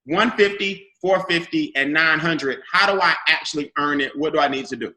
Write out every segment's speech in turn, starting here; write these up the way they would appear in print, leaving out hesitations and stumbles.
150, 450, and 900. How do I actually earn it? What do I need to do?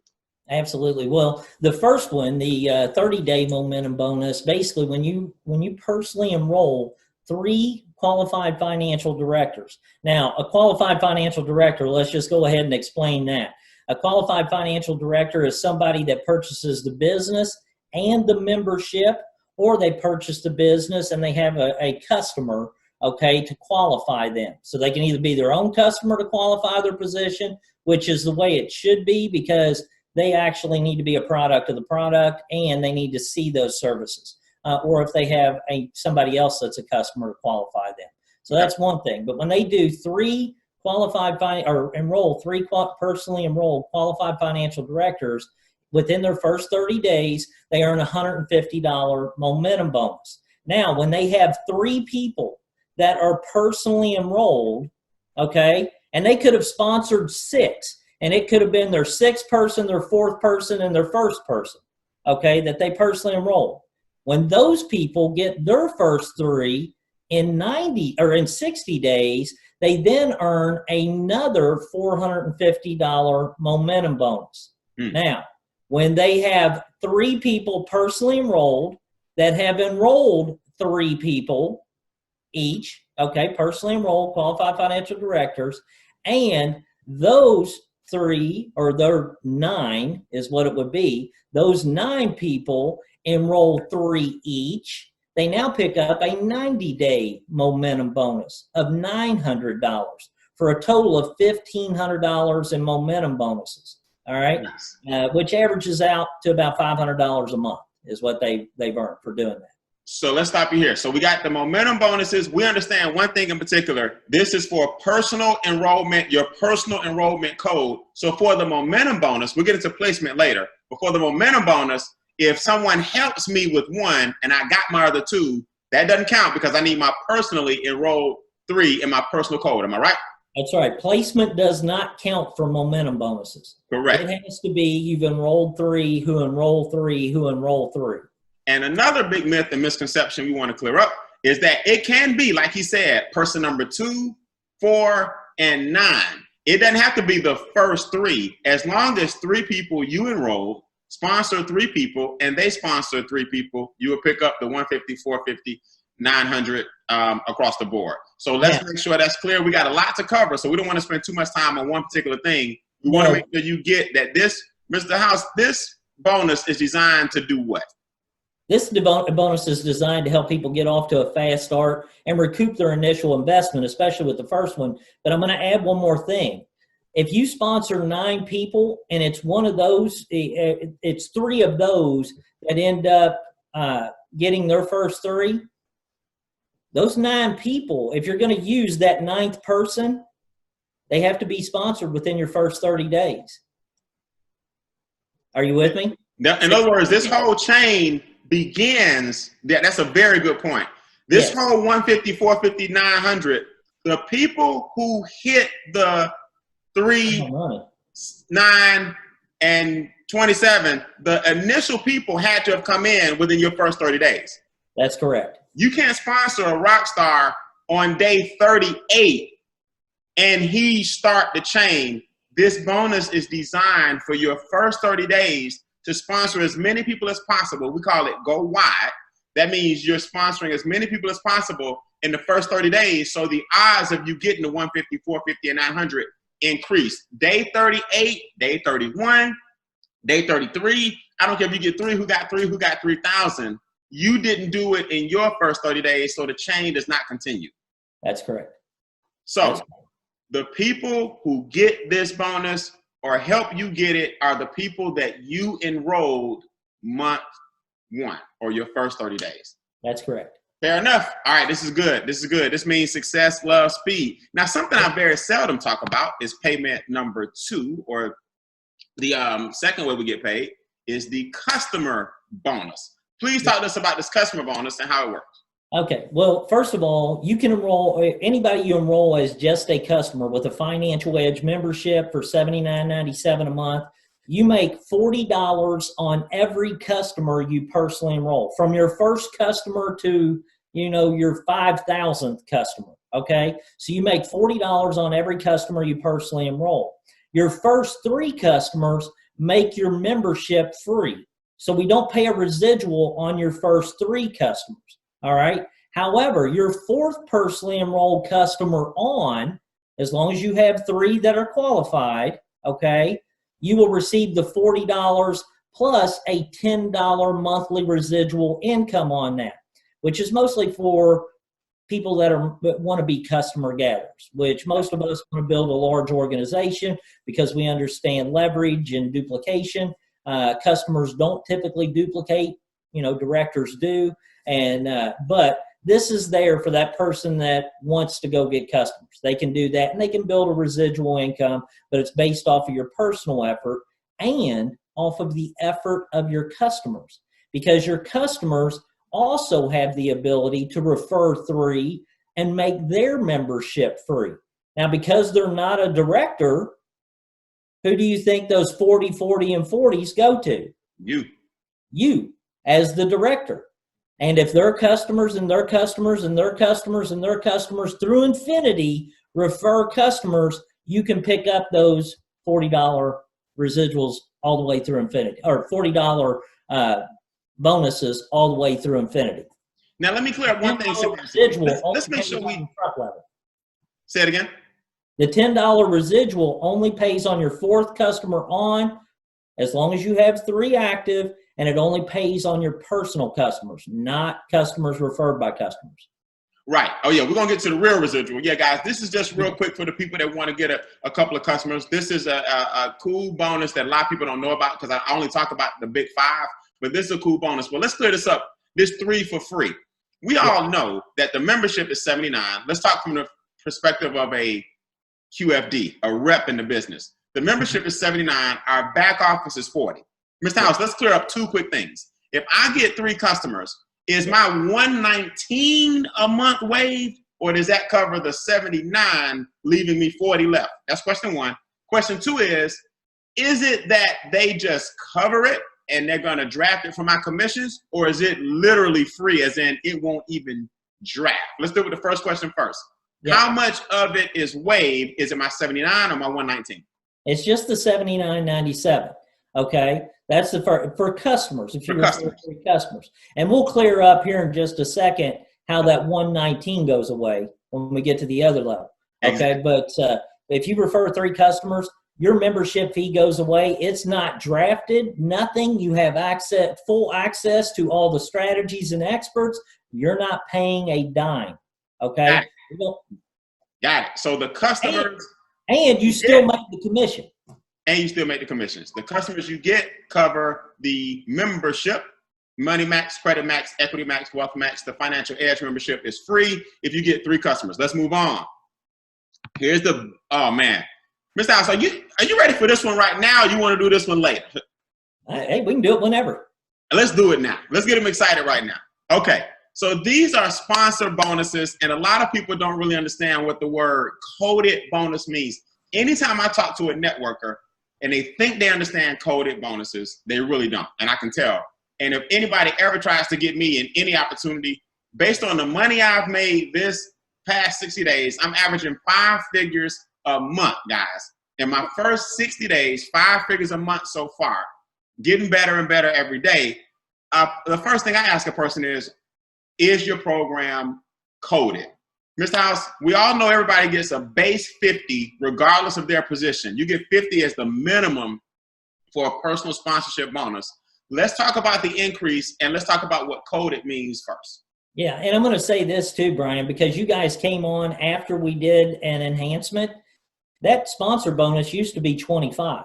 Absolutely. Well, the first one, the 30-day momentum bonus, basically when you personally enroll 3 qualified financial directors. Now, a qualified financial director, let's just go ahead and explain that. A qualified financial director is somebody that purchases the business and the membership, or they purchase the business and they have a customer, okay, to qualify them. So they can either be their own customer to qualify their position, which is the way it should be, because they actually need to be a product of the product and they need to see those services. Or if they have somebody else that's a customer to qualify them. So that's one thing. But when they do 3 enroll 3 personally enrolled qualified financial directors within their first 30 days, they earn a $150 momentum bonus. Now, when they have 3 people that are personally enrolled, okay, and they could have sponsored 6, and it could have been their 6th person, their 4th person, and their 1st person, okay, that they personally enrolled. When those people get their first 3 in 60 days, they then earn another $450 momentum bonus. Now, when they have 3 people personally enrolled that have enrolled 3 people each, okay, personally enrolled qualified financial directors, and those 3 or their 9 is what it would be, those 9 people enroll 3 each, they now pick up a 90-day momentum bonus of $900 for a total of $1,500 in momentum bonuses. All right, nice. Which averages out to about $500 a month is what they've earned for doing that. So let's stop you here. So we got the momentum bonuses. We understand one thing in particular. This is for personal enrollment, your personal enrollment code. So for the momentum bonus, we'll get into placement later. But for the momentum bonus, if someone helps me with 1 and I got my other 2, that doesn't count because I need my personally enrolled 3 in my personal code. Am I right? That's right. Placement does not count for momentum bonuses. Correct. It has to be you've enrolled 3, who enroll 3, who enroll 3. And another big myth and misconception we want to clear up is that it can be, like he said, person number 2, 4, and 9. It doesn't have to be the first 3. As long as 3 people you enroll, sponsor 3 people, and they sponsor 3 people, you will pick up the 150, 450, 900 across the board. So let's make sure that's clear. We got a lot to cover, so we don't want to spend too much time on one particular thing. We want to make sure you get that this, Mr. House, this bonus is designed to do what? This bonus is designed to help people get off to a fast start and recoup their initial investment, especially with the first one. But I'm going to add one more thing. If you sponsor 9 people and it's one of those, it's 3 of those that end up getting their first 3, those 9 people, if you're going to use that 9th person, they have to be sponsored within your first 30 days. Are you with me? Now, in other words, this whole chain begins, that's a very good point. This whole 150, 450, 900, the people who hit the 3, 9, and 27, the initial people had to have come in within your first 30 days. That's correct. You can't sponsor a rock star on day 38 and he start the chain. This bonus is designed for your first 30 days to sponsor as many people as possible. We call it go wide. That means you're sponsoring as many people as possible in the first 30 days. So the odds of you getting the 150, 450, and 900 increase. Day 38, day 31, day 33. I don't care if you get 3, who got 3,000. You didn't do it in your first 30 days, so the chain does not continue. That's correct. So the people who get this bonus or help you get it are the people that you enrolled month 1 or your first 30 days. That's correct. Fair enough. All right, this is good. This is good. This means success, love, speed. Now, something I very seldom talk about is payment number 2, or the second way we get paid is the customer bonus. Please talk to us about this customer bonus and how it works. Okay. Well, first of all, you can enroll anybody you enroll as just a customer with a Financial Edge membership for $79.97 a month. You make $40 on every customer you personally enroll, from your first customer to, your 5,000th customer. Okay, so you make $40 on every customer you personally enroll. Your first 3 customers make your membership free. So we don't pay a residual on your first 3 customers. All right. However, your 4th personally enrolled customer on, as long as you have 3 that are qualified, okay, you will receive the $40 plus a $10 monthly residual income on that, which is mostly for people that want to be customer gatherers, which most of us want to build a large organization because we understand leverage and duplication. Customers don't typically duplicate, directors do. But this is there for that person that wants to go get customers. They can do that and they can build a residual income, but it's based off of your personal effort and off of the effort of your customers, because your customers also have the ability to refer 3 and make their membership free. Now, because they're not a director, who do you think those 40, 40, and 40s go to? You as the director. And if their customers and their customers and their customers and their customers through infinity refer customers, you can pick up those $40 residuals all the way through infinity, or $40 bonuses all the way through infinity. Now, let me clear up one thing. Let's make sure we say it again. The $10 residual only pays on your 4th customer on, as long as you have 3 active, and it only pays on your personal customers, not customers referred by customers. Right. Oh, yeah. We're going to get to the real residual. Yeah, guys, this is just real quick for the people that want to get a couple of customers. This is a cool bonus that a lot of people don't know about because I only talk about the big 5, but this is a cool bonus. Well, let's clear this up. This 3 for free. We all know that the membership is $79. Let's talk from the perspective of a QFD, a rep in the business. The membership is $79. Our back office is $40. Mr. House, let's clear up 2 quick things. If I get 3 customers, is my $119 a month waived, or does that cover the $79, leaving me $40 left? That's question 1. Question 2 is it that they just cover it and they're going to draft it for my commissions, or is it literally free, as in it won't even draft? Let's do it with the first question first. Yeah. How much of it is waived? Is it my $79 or my $119? It's just the $79.97. Okay, that's for customers. If you refer to customers, and we'll clear up here in just a second how that $119 goes away when we get to the other level. Okay, exactly. But if you refer 3 customers, your membership fee goes away. It's not drafted, nothing. You have full access to all the strategies and experts. You're not paying a dime. Okay, got it. So the customers and you still make the commission. And you still make the commissions. The customers you get cover the membership. Money Max, Credit Max, Equity Max, Wealth Max. The Financial Edge membership is free if you get 3 customers. Let's move on. Here's oh man. Mr. House, are you ready for this one right now, or you want to do this one later? Hey, we can do it whenever. Let's do it now. Let's get them excited right now. Okay. So these are sponsored bonuses, and a lot of people don't really understand what the word coded bonus means. Anytime I talk to a networker, and they think they understand coded bonuses, they really don't, and I can tell. And if anybody ever tries to get me in any opportunity, based on the money I've made this past 60 days, I'm averaging 5 figures a month, guys. In my first 60 days, 5 figures a month so far, getting better and better every day. The first thing I ask a person is your program coded? Mr. House, we all know everybody gets a base 50 regardless of their position. You get 50 as the minimum for a personal sponsorship bonus. Let's talk about the increase, and let's talk about what coded means first. Yeah, and I'm going to say this too, Brian, because you guys came on after we did an enhancement. That sponsor bonus used to be 25.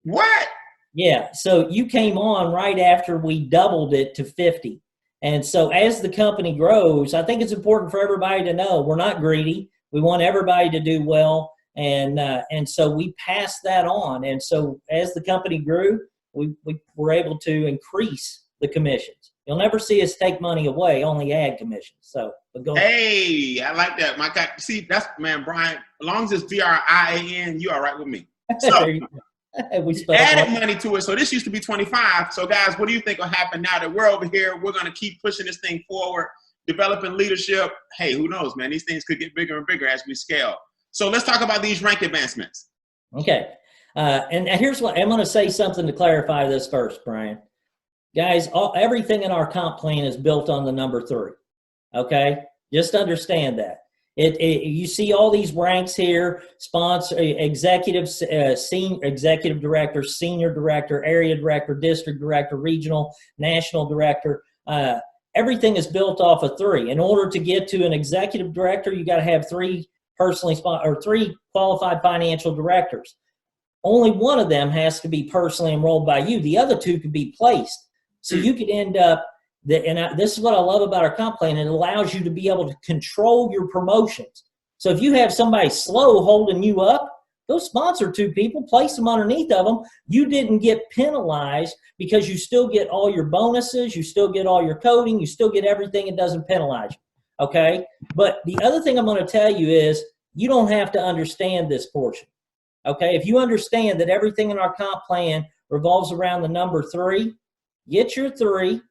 What? Yeah, so you came on right after we doubled it to 50. And so as the company grows, I think it's important for everybody to know we're not greedy. We want everybody to do well. And so we passed that on. And so as the company grew, we were able to increase the commissions. You'll never see us take money away, only add commissions. So go ahead. Hey, I like that. My God, see, that's, man, Brian, as long as it's VRIAN, you all right with me. So we added money to it. So this used to be 25. So guys, what do you think will happen now that we're over here? We're going to keep pushing this thing forward. developing leadership. Hey, who knows, man? These things could get bigger and bigger as we scale. So let's talk about these rank advancements. Okay. And here's what I'm going to say something to clarify this first, Brian. Guys, everything in our comp plan is built on the number 3. Okay? Just understand that. You see all these ranks here: sponsor, executive, senior executive director, senior director, area director, district director, regional, national director. Everything is built off of 3. In order to get to an executive director, you got to have 3 3 qualified financial directors. Only one of them has to be personally enrolled by you. The other 2 could be placed. So you could end up, this is what I love about our comp plan. It allows you to be able to control your promotions. So if you have somebody slow holding you up, go sponsor 2 people, place them underneath of them. You didn't get penalized because you still get all your bonuses, you still get all your coding, you still get everything. It doesn't penalize you, okay? But the other thing I'm going to tell you is you don't have to understand this portion, okay? If you understand that everything in our comp plan revolves around the number 3, get your 3,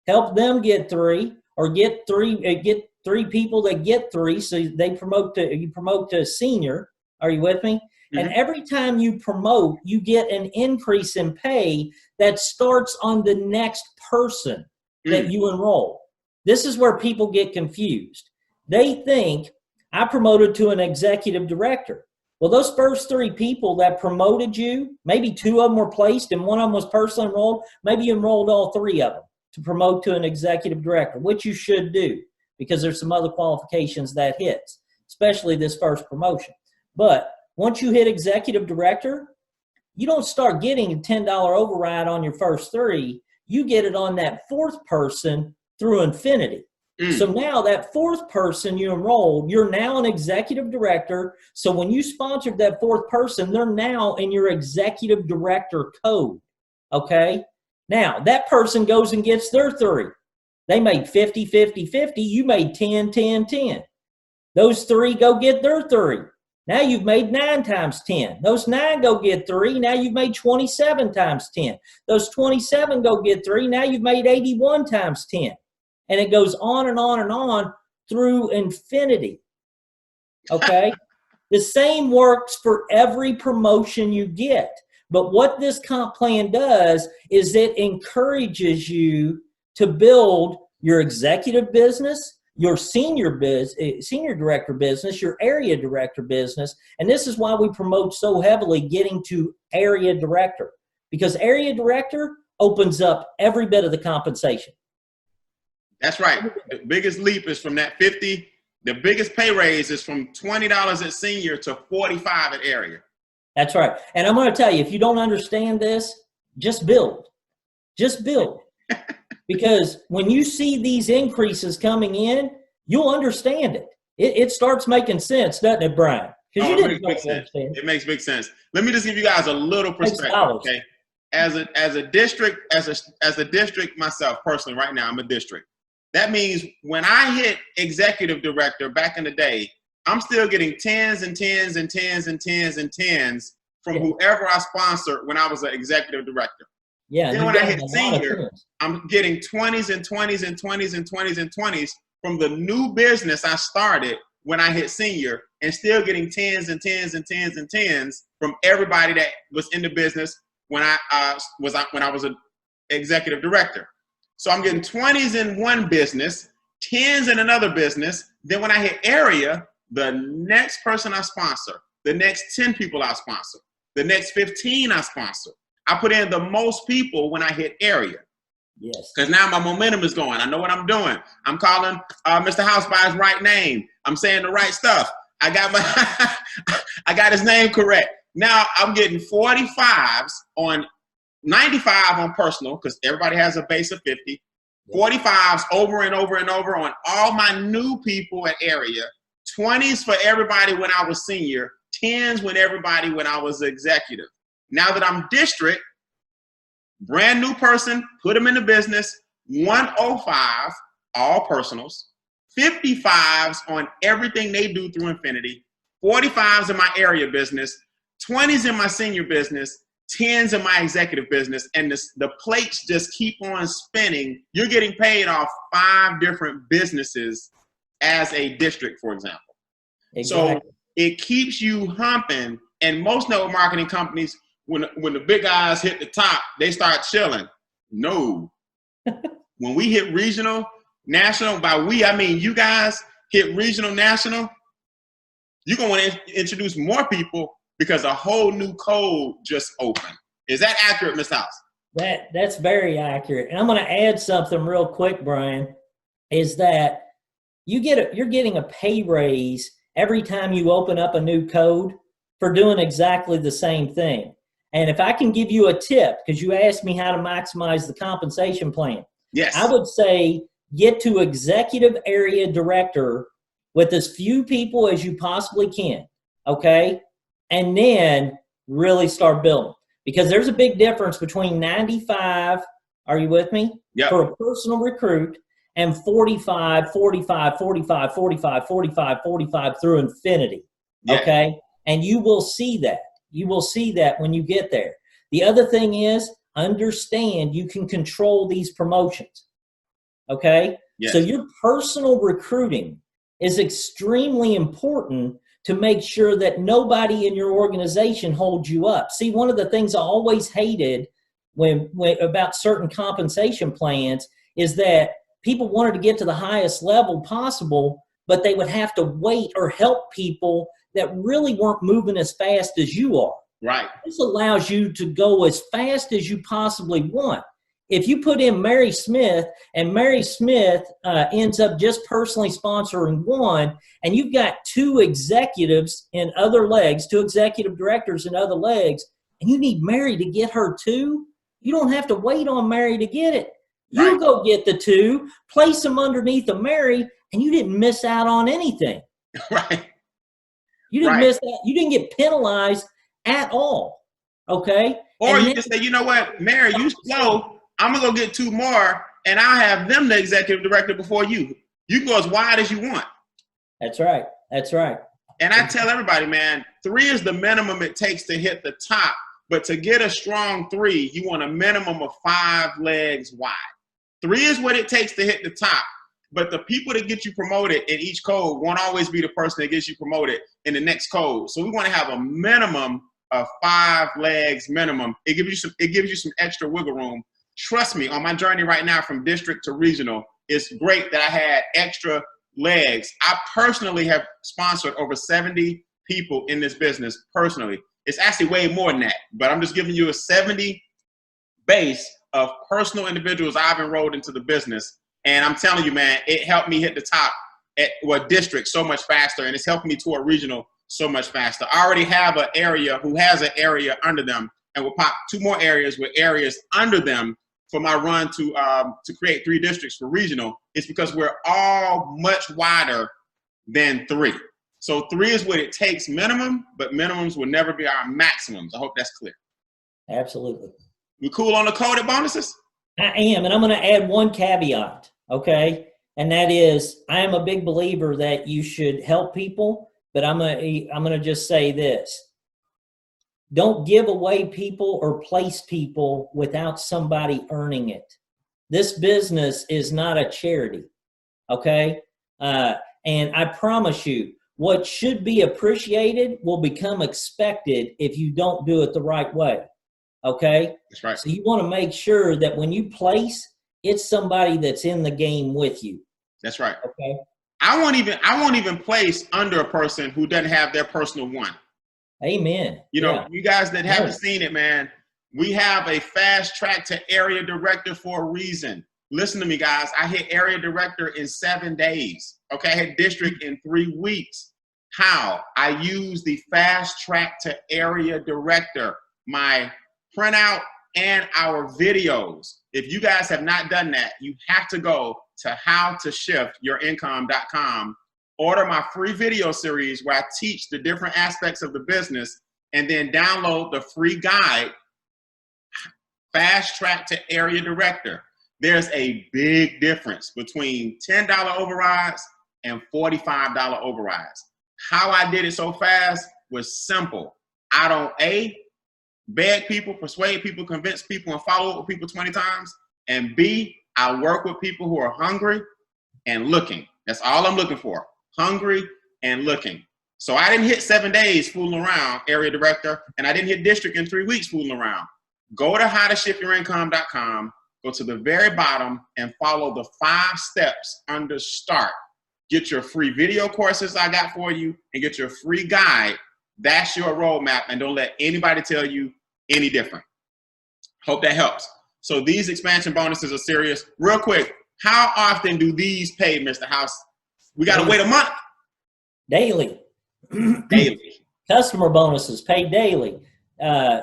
help them get 3, or get 3 people that get 3, so you promote to senior. Are you with me? Mm-hmm. And every time you promote, you get an increase in pay that starts on the next person that you enroll. This is where people get confused. They think, I promoted to an executive director. Well, those first 3 people that promoted you, maybe 2 of them were placed and one of them was personally enrolled. Maybe you enrolled all 3 of them to promote to an executive director, which you should do because there's some other qualifications that hits, especially this first promotion. But once you hit executive director, you don't start getting a $10 override on your first 3. You get it on that 4th person through infinity. So now that 4th person you enrolled, you're now an executive director. So when you sponsored that 4th person, they're now in your executive director code, okay? Now, that person goes and gets their 3. They made 50, 50, 50. You made 10, 10, 10. Those 3 go get their 3. Now you've made 9 times 10. Those 9 go get 3. Now you've made 27 times 10. Those 27 go get 3. Now you've made 81 times 10. And it goes on and on and on through infinity, okay? The same works for every promotion you get. But what this comp plan does is it encourages you to build your executive business, your senior director business, your area director business. And this is why we promote so heavily getting to area director, because area director opens up every bit of the compensation. That's right. The biggest leap is from that 50. The biggest pay raise is from $20 at senior to $45 at area. That's right. And I'm going to tell you, if you don't understand this, just build. Just build. Because when you see these increases coming in, you'll understand it. It starts making sense, doesn't it, Brian? It makes big sense. Let me just give you guys a little perspective, okay? As a district myself personally, right now, I'm a district. That means when I hit executive director back in the day, I'm still getting 10s and 10s and 10s and 10s and 10s from whoever I sponsored when I was an executive director. Yeah. Then when I hit senior, I'm getting 20s and 20s and 20s and 20s and 20s from the new business I started when I hit senior, and still getting 10s and 10s and 10s and 10s from everybody that was in the business when I was an executive director. So I'm getting 20s in one business, 10s in another business. Then when I hit area, the next person I sponsor, the next 10 people I sponsor, the next 15 I sponsor. I put in the most people when I hit area. Yes. Because now my momentum is going. I know what I'm doing. I'm calling Mr. House by his right name. I'm saying the right stuff. I got his name correct. Now I'm getting 45s on 95 on personal, because everybody has a base of 50. 45s over and over and over on all my new people at area. 20s for everybody when I was senior. 10s when I was executive. Now that I'm district, brand new person, put them in the business. 105, all personals. 55s on everything they do through infinity. 45s in my area business. 20s in my senior business. tens in my executive business, and the plates just keep on spinning. You're getting paid off 5 different businesses as a district, for example. Exactly. So it keeps you humping. And most network marketing companies, when the big guys hit the top, they start chilling. No. When we hit regional, national, by we, I mean you guys hit regional, national, you're going to want to introduce more people because a whole new code just opened. Is that accurate, Ms. House? That's very accurate. And I'm going to add something real quick, Brian, is that you're getting a pay raise every time you open up a new code for doing exactly the same thing. And if I can give you a tip, because you asked me how to maximize the compensation plan, yes, I would say get to executive area director with as few people as you possibly can, okay? And then really start building. Because there's a big difference between 95, are you with me? Yep. For a personal recruit, and 45, 45, 45, 45, 45, 45 through infinity, okay? And you will see that. You will see that when you get there. The other thing is, understand you can control these promotions, okay? Yes. So your personal recruiting is extremely important to make sure that nobody in your organization holds you up. See, one of the things I always hated when about certain compensation plans is that people wanted to get to the highest level possible, but they would have to wait or help people that really weren't moving as fast as you are. Right. This allows you to go as fast as you possibly want. If you put in Mary Smith and Mary Smith ends up just personally sponsoring one, and you've got 2 executives in other legs, 2 executive directors in other legs, and you need Mary to get her 2, you don't have to wait on Mary to get it. You go get the 2, place them underneath of Mary, and you didn't miss out on anything. Right. You didn't miss that. You didn't get penalized at all. Okay. Or you just say, you know what, Mary, you slow. I'm gonna go get 2 more, and I'll have them the executive director before you. You can go as wide as you want. That's right. That's right. And I tell everybody, man, 3 is the minimum it takes to hit the top. But to get a strong 3, you want a minimum of 5 legs wide. 3 is what it takes to hit the top. But the people that get you promoted in each code won't always be the person that gets you promoted in the next code. So we want to have a minimum of 5 legs minimum. It gives you some extra wiggle room. Trust me, on my journey right now from district to regional, it's great that I had extra legs. I personally have sponsored over 70 people in this business personally. It's actually way more than that, but I'm just giving you a 70 base of personal individuals I've enrolled into the business. And I'm telling you, man, it helped me hit the top at district so much faster, and it's helped me to a regional so much faster. I already have an area who has an area under them, and we'll pop 2 more areas with areas under them for my run to create 3 districts for regional. It's because we're all much wider than 3. So 3 is what it takes minimum, but minimums will never be our maximums. I hope that's clear. Absolutely. We cool on the coded bonuses? I am, and I'm going to add one caveat, okay? And that is, I am a big believer that you should help people, but I'm going to just say this. Don't give away people or place people without somebody earning it. This business is not a charity, okay? And I promise you, what should be appreciated will become expected if you don't do it the right way, okay? That's right. So you want to make sure that when you place, it's somebody that's in the game with you. That's right. Okay. I won't even place under a person who doesn't have their personal one. Amen. You know, you guys that haven't seen it, man, we have a fast track to area director for a reason. Listen to me, guys. I hit area director in 7 days. Okay, I hit district in 3 weeks. How? I use the fast track to area director, my printout and our videos. If you guys have not done that, you have to go to howtoshiftyourincome.com, order my free video series where I teach the different aspects of the business, and then download the free guide, Fast Track to Area Director. There's a big difference between $10 overrides and $45 overrides. How I did it so fast was simple. I don't beg people, persuade people, convince people, and follow up with people 20 times. And B, I work with people who are hungry and looking. That's all I'm looking for. Hungry and looking. So I didn't hit 7 days fooling around, area director, and I didn't hit district in 3 weeks fooling around. Go to howtoshiftyourincome.com, go to the very bottom and follow the 5 steps under start. Get your free video courses I got for you and get your free guide. That's your roadmap, and don't let anybody tell you any different. Hope that helps. So these expansion bonuses are serious. Real quick, how often do these pay, Mr. House? We got to wait a month? Daily. Daily. Customer bonuses paid daily.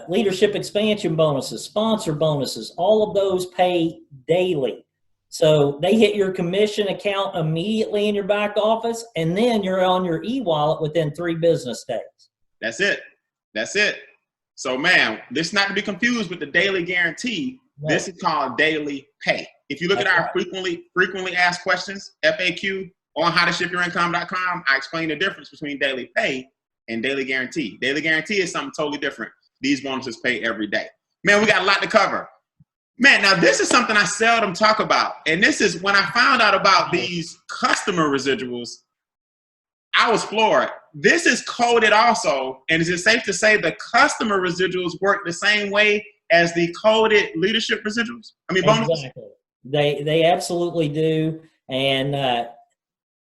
Leadership expansion bonuses, sponsor bonuses, all of those pay daily. So they hit your commission account immediately in your back office, and then you're on your e-wallet within 3 business days. That's it. That's it. So, man, this is not to be confused with the daily guarantee. No. This is called daily pay. If you look at our frequently asked questions, FAQ, on howtoshiftyourincome.com, I explain the difference between daily pay and daily guarantee. Daily guarantee is something totally different. These bonuses pay every day. Man, we got a lot to cover. Man, now this is something I seldom talk about. And this is when I found out about these customer residuals, I was floored. This is coded also. And is it safe to say the customer residuals work the same way as the coded leadership residuals? I mean, bonuses? Exactly. They absolutely do. And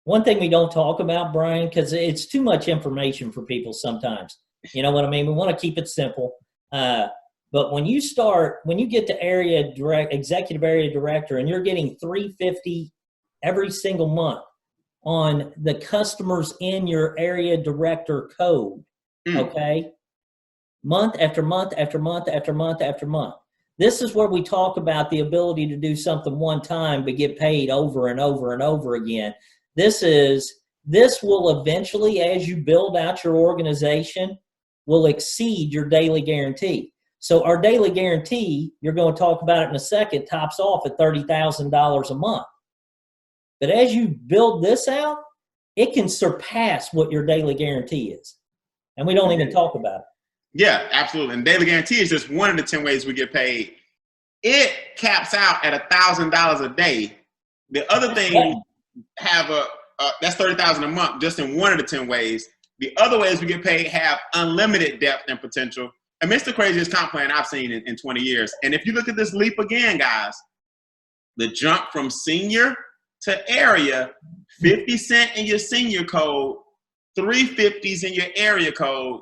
one thing we don't talk about, Brian, because it's too much information for people sometimes. You know what I mean? We want to keep it simple. But when you get to executive area director, and you're getting $350 every single month on the customers in your area director code, okay? Month after month after month after month after month. This is where we talk about the ability to do something one time but get paid over and over and over again. This will eventually, as you build out your organization, will exceed your daily guarantee. So our daily guarantee, you're going to talk about it in a second, tops off at $30,000 a month. But as you build this out, it can surpass what your daily guarantee is. And we don't even talk about it. Yeah, absolutely. And daily guarantee is just one of the 10 ways we get paid. It caps out at $1,000 a day. The other thing have that's $30,000 a month just in one of the 10 ways. The other ways we get paid have unlimited depth and potential. I mean, it's the craziest comp plan I've seen in 20 years. And if you look at this leap again, guys, the jump from senior to area, 50 cent in your senior code, 350s in your area code,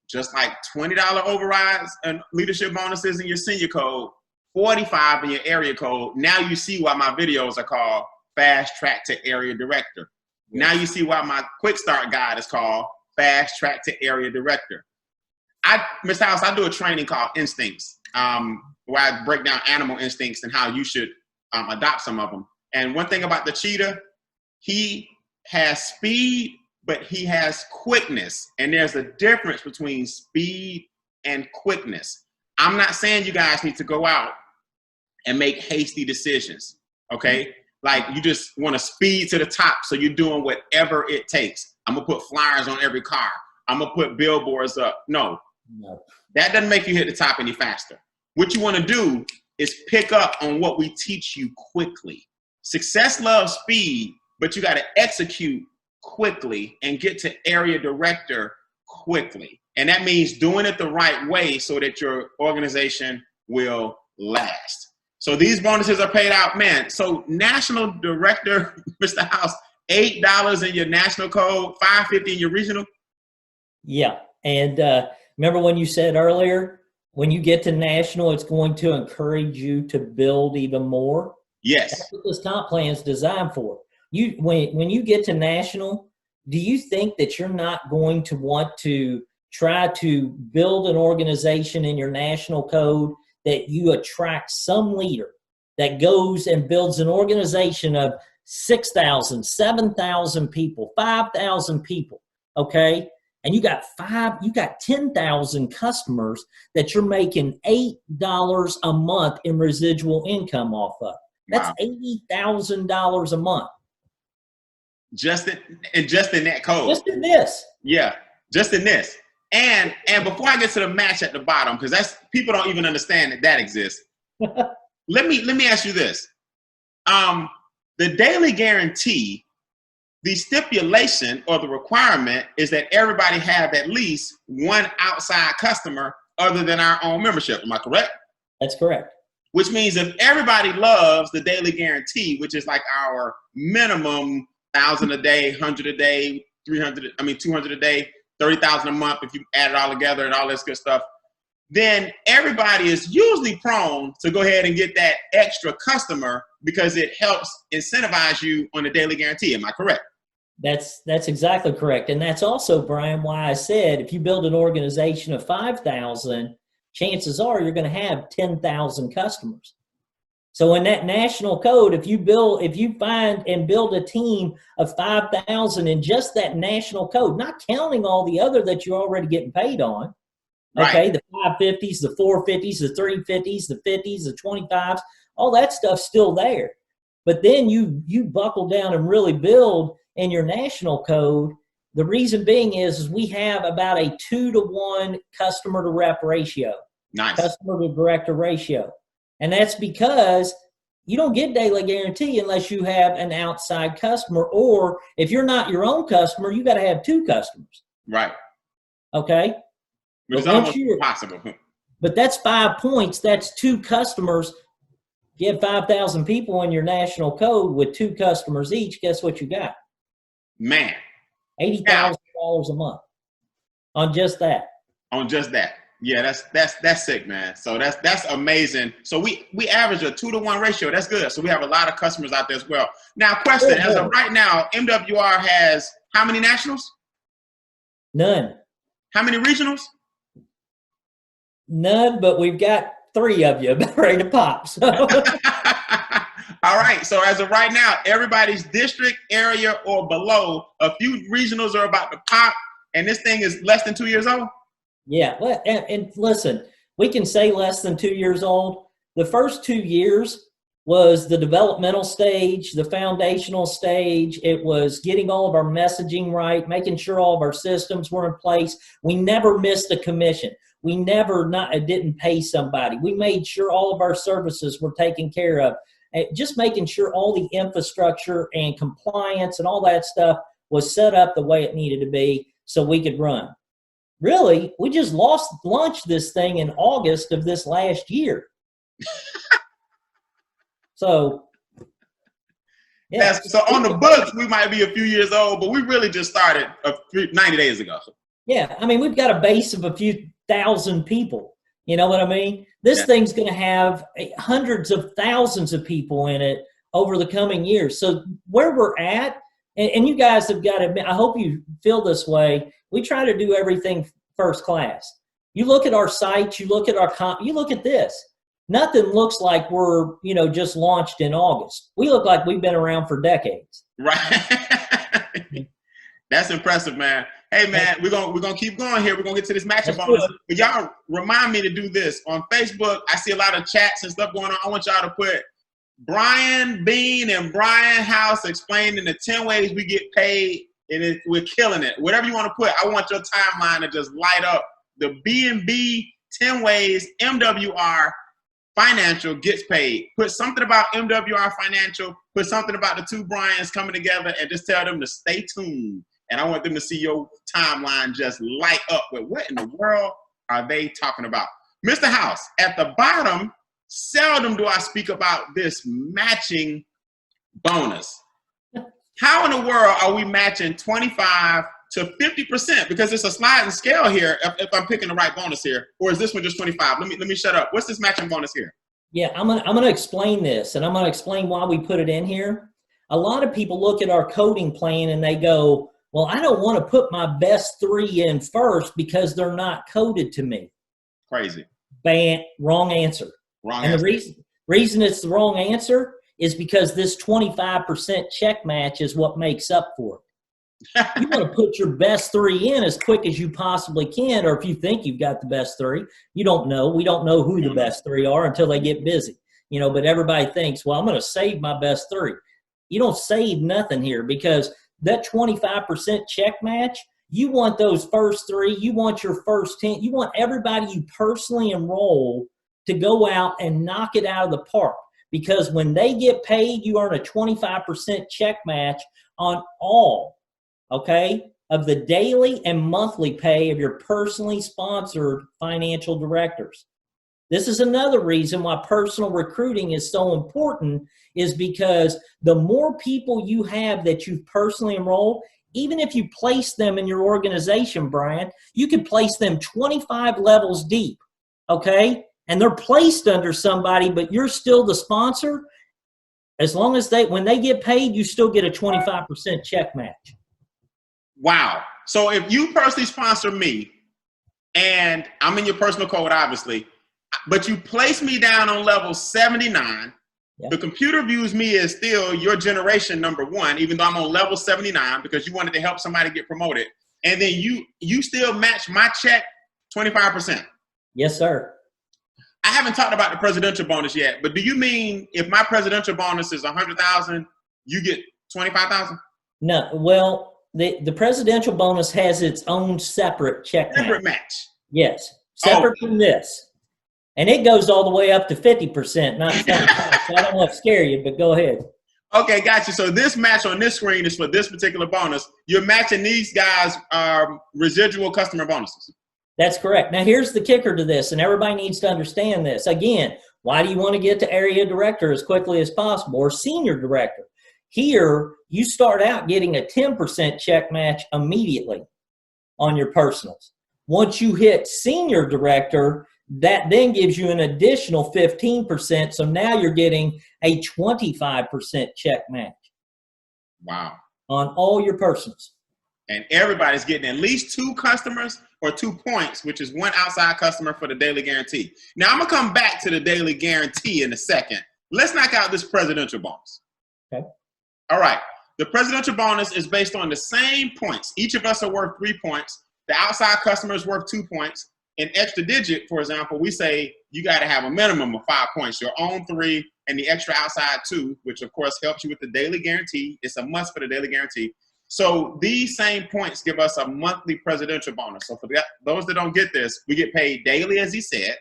just like $20 overrides and leadership bonuses in your senior code, 45 in your area code. Now you see why my videos are called Fast Track to Area Director. Now you see why my quick start guide is called Fast Track to Area Director. Mr. House, I do a training called Instincts, where I break down animal instincts and how you should adopt some of them. And one thing about the cheetah, he has speed, but he has quickness. And there's a difference between speed and quickness. I'm not saying you guys need to go out and make hasty decisions, okay? Like you just want to speed to the top, so you're doing whatever it takes. I'm going to put flyers on every car. I'm going to put billboards up. No, that doesn't make you hit the top any faster. What you want to do is pick up on what we teach you quickly. Success loves speed, but you got to execute quickly and get to area director quickly. And that means doing it the right way so that your organization will last. So these bonuses are paid out, man. So national director, Mr. House, $8 in your national code, $5.50 in your regional. Yeah. And remember when you said earlier, when you get to national, it's going to encourage you to build even more. Yes. That's what this comp plan is designed for. When you get to national, do you think that you're not going to want to try to build an organization in your national code that you attract some leader that goes and builds an organization of 6,000, 7,000 people, 5,000 people, okay? And you got 10,000 customers that you're making $8 a month in residual income off of. That's $80,000 a month. Just in that code. Just in this. Yeah, just in this. And before I get to the match at the bottom, because that's people don't even understand that exists. let me ask you this. The daily guarantee, the stipulation or the requirement is that everybody have at least one outside customer other than our own membership. Am I correct? That's correct. Which means if everybody loves the daily guarantee, which is like our minimum 1,000 a day, 100 a day, 200 a day, 30,000 a month if you add it all together and all this good stuff, then everybody is usually prone to go ahead and get that extra customer because it helps incentivize you on the daily guarantee. Am I correct? That's exactly correct. And that's also, Brian, why I said if you build an organization of 5,000, chances are you're going to have 10,000 customers. So in that national code, if you find and build a team of 5,000 in just that national code, not counting all the other that you're already getting paid on, okay, right. The 550s, the 450s, the 350s, the 50s, the 25s, all that stuff's still there. But then you buckle down and really build in your national code. The reason being is we have about a 2-to-1 customer to rep ratio. Nice. Customer to director ratio. And that's because you don't get daily guarantee unless you have an outside customer, or if you're not your own customer, you got to have 2 customers. Right. Okay. But it's almost impossible. But that's 5 points. That's 2 customers. If you have 5,000 people in your national code with 2 customers each, guess what you got? Man. $80,000 a month on just that. On just that. Yeah, that's sick, man. So that's amazing. So we average a 2-to-1 ratio. That's good. So we have a lot of customers out there as well. Now, question, as of right now, MWR has how many nationals? None. How many regionals? None, but we've got 3 of you ready to pop. So. All right. So as of right now, everybody's district, area, or below, a few regionals are about to pop, and this thing is less than 2 years old? Yeah. And listen, we can say less than 2 years old. The first 2 years was the developmental stage, the foundational stage. It was getting all of our messaging right, making sure all of our systems were in place. We never missed a commission. We never didn't pay somebody. We made sure all of our services were taken care of. Just making sure all the infrastructure and compliance and all that stuff was set up the way it needed to be so we could run. Really, we just launched this thing in August of this last year. So, yeah. So on the books, we might be a few years old, but we really just started 90 days ago. Yeah, I mean, we've got a base of a few thousand people. You know what I mean? This thing's going to have hundreds of thousands of people in it over the coming years. So where we're at, and you guys have got to admit, I hope you feel this way, we try to do everything first class. You look at our sites, you look at you look at this. Nothing looks like we're, just launched in August. We look like we've been around for decades. Right. That's impressive, man. Hey, man, we're gonna keep going here. We're gonna get to this matchup bonus. But y'all remind me to do this on Facebook. I see a lot of chats and stuff going on. I want y'all to put Brian Beane and Brian House explaining the 10 ways we get paid, and we're killing it. Whatever you want to put, I want your timeline to just light up. The B&B 10 ways MWR Financial gets paid. Put something about MWR Financial. Put something about the 2 Brians coming together, and just tell them to stay tuned. And I want them to see your timeline just light up with what in the world are they talking about? Mr. House, at the bottom, seldom do I speak about this matching bonus. How in the world are we matching 25 to 50%? Because it's a sliding scale here if I'm picking the right bonus here. Or is this one just 25? Let me shut up. What's this matching bonus here? Yeah, I'm gonna explain this, and I'm gonna explain why we put it in here. A lot of people look at our coding plan and they go, well, I don't want to put my best 3 in first because they're not coded to me. Crazy. Wrong answer. Wrong and answer. The reason it's the wrong answer is because this 25% check match is what makes up for it. You want to put your best 3 in as quick as you possibly can, or if you think you've got the best 3, you don't know. We don't know who the best 3 are until they get busy. But everybody thinks, well, I'm going to save my best 3. You don't save nothing here because that 25% check match, You want those first 3, you want your first 10, you want everybody you personally enroll to go out and knock it out of the park. Because when they get paid, you earn a 25% check match on all, okay, of the daily and monthly pay of your personally sponsored financial directors. This is another reason why personal recruiting is so important, is because the more people you have that you've personally enrolled, even if you place them in your organization, Brian, you could place them 25 levels deep, okay? And they're placed under somebody, but you're still the sponsor. As long as when they get paid, you still get a 25% check match. Wow. So if you personally sponsor me, and I'm in your personal code, obviously, but you place me down on level 79, the computer views me as still your generation number 1, even though I'm on level 79 because you wanted to help somebody get promoted. And then you still match my check 25%. Yes, sir. I haven't talked about the presidential bonus yet, but do you mean if my presidential bonus is 100,000, you get 25,000? No, well, the presidential bonus has its own separate check match. Yes, separate from this. And it goes all the way up to 50%, not 25%. So I don't want to scare you, but go ahead. Okay, gotcha. So this match on this screen is for this particular bonus. You're matching these guys' residual customer bonuses. That's correct. Now, here's the kicker to this, and everybody needs to understand this. Again, why do you want to get to area director as quickly as possible, or senior director? Here, you start out getting a 10% check match immediately on your personals. Once you hit senior director, that then gives you an additional 15%. So now you're getting a 25% check match. Wow. On all your personals. And everybody's getting at least 2 customers or 2 points, which is 1 outside customer for the daily guarantee. Now, I'm going to come back to the daily guarantee in a second. Let's knock out this presidential bonus. Okay. All right. The presidential bonus is based on the same points. Each of us are worth 3 points. The outside customer is worth 2 points. In extra digit, for example, we say you got to have a minimum of 5 points, your own 3 and the extra outside 2, which of course helps you with the daily guarantee. It's a must for the daily guarantee. So these same points give us a monthly presidential bonus. So for those that don't get this, we get paid daily, as he said.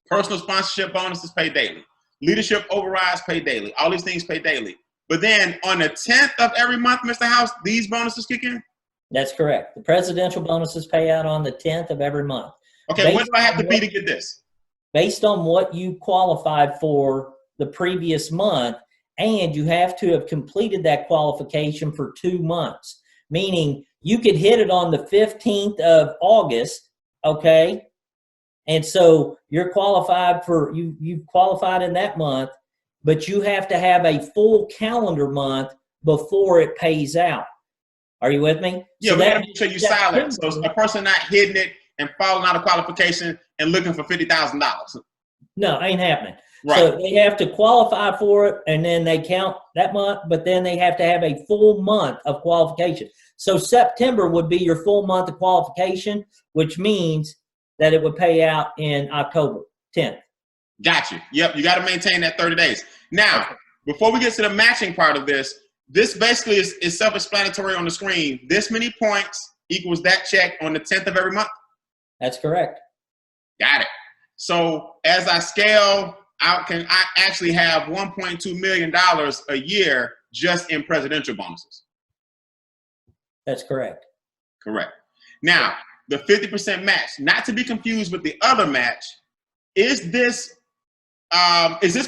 Personal sponsorship bonuses paid daily. Leadership overrides paid daily. All these things paid daily. But then on the 10th of every month, Mr. House, these bonuses kick in? That's correct. The presidential bonuses pay out on the 10th of every month. Okay, what do I have to be to get this? Based on what you qualified for the previous month, and you have to have completed that qualification for 2 months, meaning you could hit it on the 15th of August, okay? And so you're qualified for, you've qualified in that month, but you have to have a full calendar month before it pays out. Are you with me? Yeah, so we got to make sure you silent. So a person not hitting it and falling out of qualification and looking for $50,000. No, ain't happening. Right. So they have to qualify for it, and then they count that month, but then they have to have a full month of qualification. So September would be your full month of qualification, which means that it would pay out in October 10th. Got you. Yep, you got to maintain that 30 days. Now, before we get to the matching part of this basically is self-explanatory on the screen. This many points equals that check on the 10th of every month? That's correct. Got it. So as I scale out, can I actually have $1.2 million a year just in presidential bonuses? That's correct. Correct. Now, the 50% match, not to be confused with the other match, is this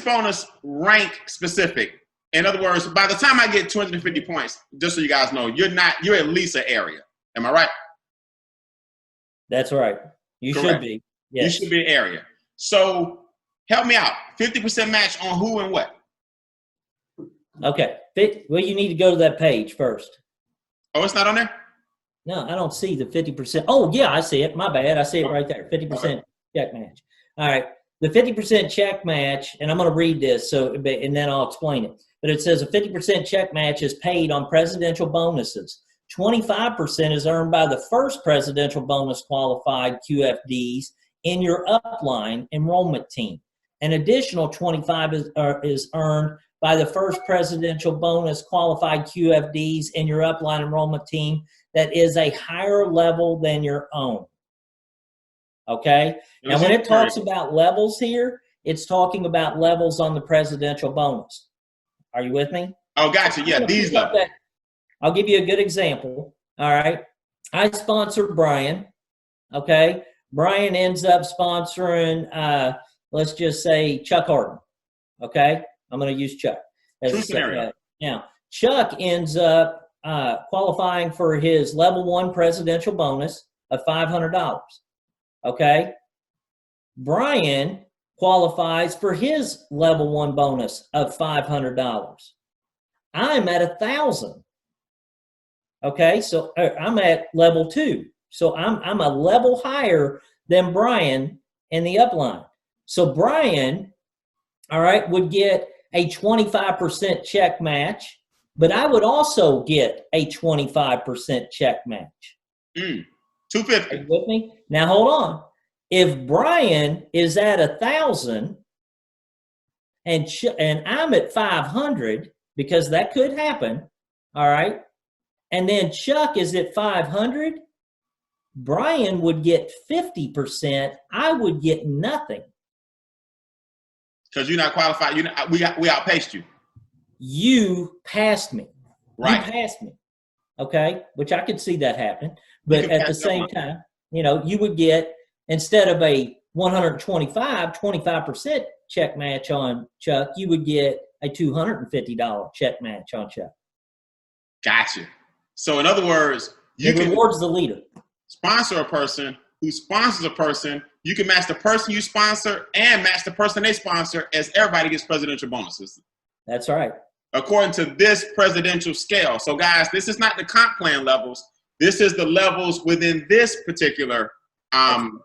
bonus rank specific? In other words, by the time I get 250 points, just so you guys know, you're at least an area. Am I right? That's right. You Correct. Should be. Yes. You should be an area. So help me out. 50% match on who and what? Okay. Well, you need to go to that page first. Oh, it's not on there? No, I don't see the 50%. Oh, yeah, I see it. My bad. I see it right there. 50% check match. All right. The 50% check match, and I'm going to read this, and then I'll explain it. But it says a 50% check match is paid on presidential bonuses. 25% is earned by the first presidential bonus qualified QFDs in your upline enrollment team. An additional 25 is earned by the first presidential bonus qualified QFDs in your upline enrollment team that is a higher level than your own. Okay? Now, when it talks about levels here, it's talking about levels on the presidential bonus. Are you with me? Oh, gotcha. Yeah, these levels. I'll give you a good example. All right. I sponsored Brian. Okay. Brian ends up sponsoring, let's just say, Chuck Harden. Okay. I'm going to use Chuck as True a scenario. Now, Chuck ends up qualifying for his level 1 presidential bonus of $500. Okay. Brian qualifies for his level 1 bonus of $500. I'm at 1,000. Okay, so I'm at level 2. So I'm a level higher than Brian in the upline. So Brian, all right, would get a 25% check match, but I would also get a 25% check match. 250. Are you with me? Now hold on. If Brian is at 1,000 and I'm at 500, because that could happen, all right, and then Chuck is at 500, Brian would get 50%. I would get nothing. Because you're not qualified. We outpaced you. You passed me. Right. You passed me. Okay, which I could see that happen. But at the same time, you would get, instead of a 25% check match on Chuck, you would get a $250 check match on Chuck. Gotcha. So in other words, it rewards the leader. Sponsor a person who sponsors a person. You can match the person you sponsor and match the person they sponsor, as everybody gets presidential bonuses. That's right. According to this presidential scale. So guys, this is not the comp plan levels. This is the levels within this particular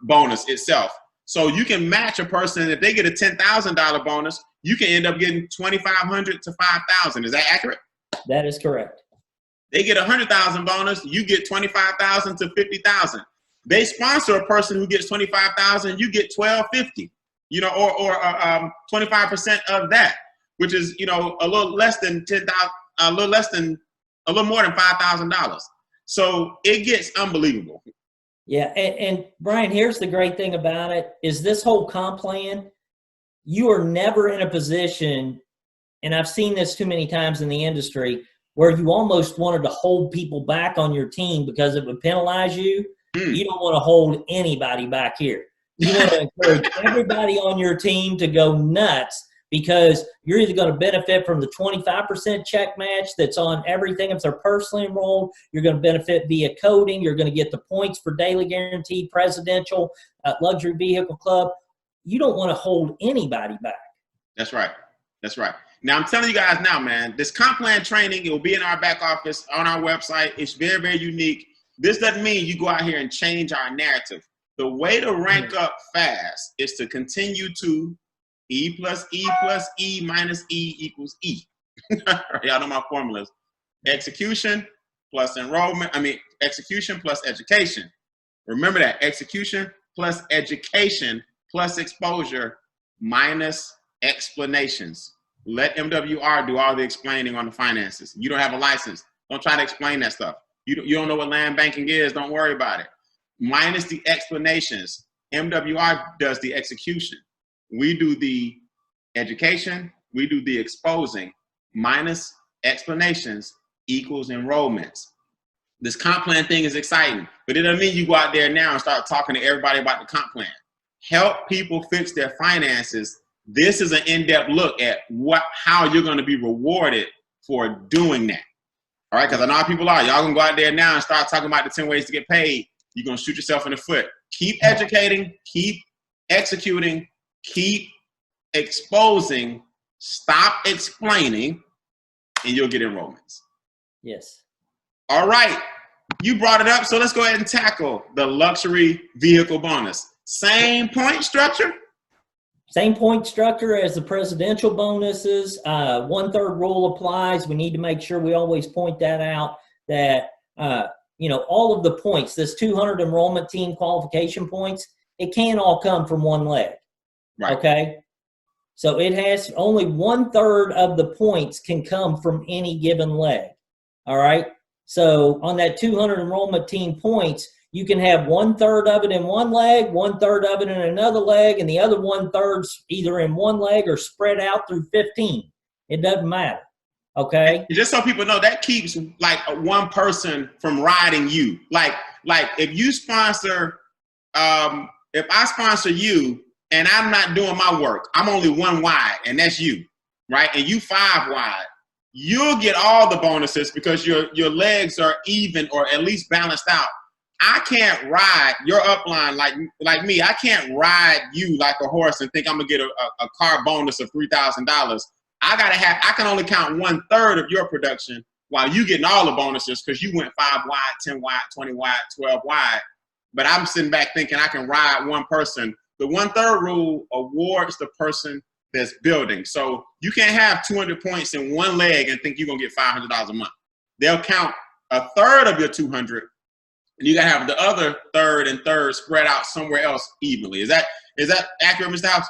bonus itself. So you can match a person. If they get a $10,000 bonus, you can end up getting $2,500 to $5,000. Is that accurate? That is correct. They get a $100,000 bonus, you get $25,000 to $50,000. They sponsor a person who gets $25,000, you get $1,250. Or 25% of that, which is a little less than $10,000, a little more than $5,000. So it gets unbelievable. Yeah, and Brian, here's the great thing about it is this whole comp plan, you are never in a position, and I've seen this too many times in the industry, where you almost wanted to hold people back on your team because it would penalize you. You don't want to hold anybody back here. You want to encourage everybody on your team to go nuts, because you're either going to benefit from the 25% check match that's on everything if they're personally enrolled. You're going to benefit via coding. You're going to get the points for daily guaranteed, presidential, luxury vehicle club. You don't want to hold anybody back. That's right. That's right. Now, I'm telling you guys now, man, this comp plan training, it will be in our back office on our website. It's very, very unique. This doesn't mean you go out here and change our narrative. The way to rank up fast is to continue to E plus E plus E minus E equals E. Y'all know my formulas. Execution plus enrollment. Execution plus education. Remember that. Execution plus education plus exposure minus explanations. Let MWR do all the explaining on the finances. You don't have a license. Don't try to explain that stuff. You don't know what land banking is. Don't worry about it. Minus the explanations. MWR does the execution. We do the education. We do the exposing. Minus explanations equals enrollments. This comp plan thing is exciting, but it doesn't mean you go out there now and start talking to everybody about the comp plan. Help people fix their finances. This is an in-depth look at how you're going to be rewarded for doing that. All right, because I know how people are. Y'all gonna go out there now and start talking about the 10 ways to get paid. You're gonna shoot yourself in the foot. Keep educating, keep executing, keep exposing, stop explaining, and you'll get enrollments. Yes. All right, you brought it up, so let's go ahead and tackle the luxury vehicle bonus. Same point structure? Same point structure as the presidential bonuses. 1/3 rule applies. We need to make sure we always point that out, that all of the points, this 200 enrollment team qualification points, it can't all come from one leg. Right. Okay. So it has only 1/3 of the points can come from any given leg. All right. So on that 200 enrollment team points, you can have 1/3 of it in one leg, 1/3 of it in another leg, and the other 1/3's either in one leg or spread out through 15. It doesn't matter. Okay. And just so people know, that keeps like one person from riding you. Like if you sponsor, if I sponsor you and I'm not doing my work, I'm only 1 wide, and that's you, right? And you 5 wide. You'll get all the bonuses because your legs are even or at least balanced out. I can't ride your upline like me. I can't ride you like a horse and think I'm gonna get a car bonus of $3,000. I can only count 1/3 of your production while you getting all the bonuses because you went 5 wide, 10 wide, 20 wide, 12 wide. But I'm sitting back thinking I can ride one person. The 1/3 rule awards the person that's building. So you can't have 200 points in one leg and think you're gonna get $500 a month. They'll count 1/3 of your 200, and you gotta have the other 1/3 and 1/3 spread out somewhere else evenly. Is that accurate, Mr. House?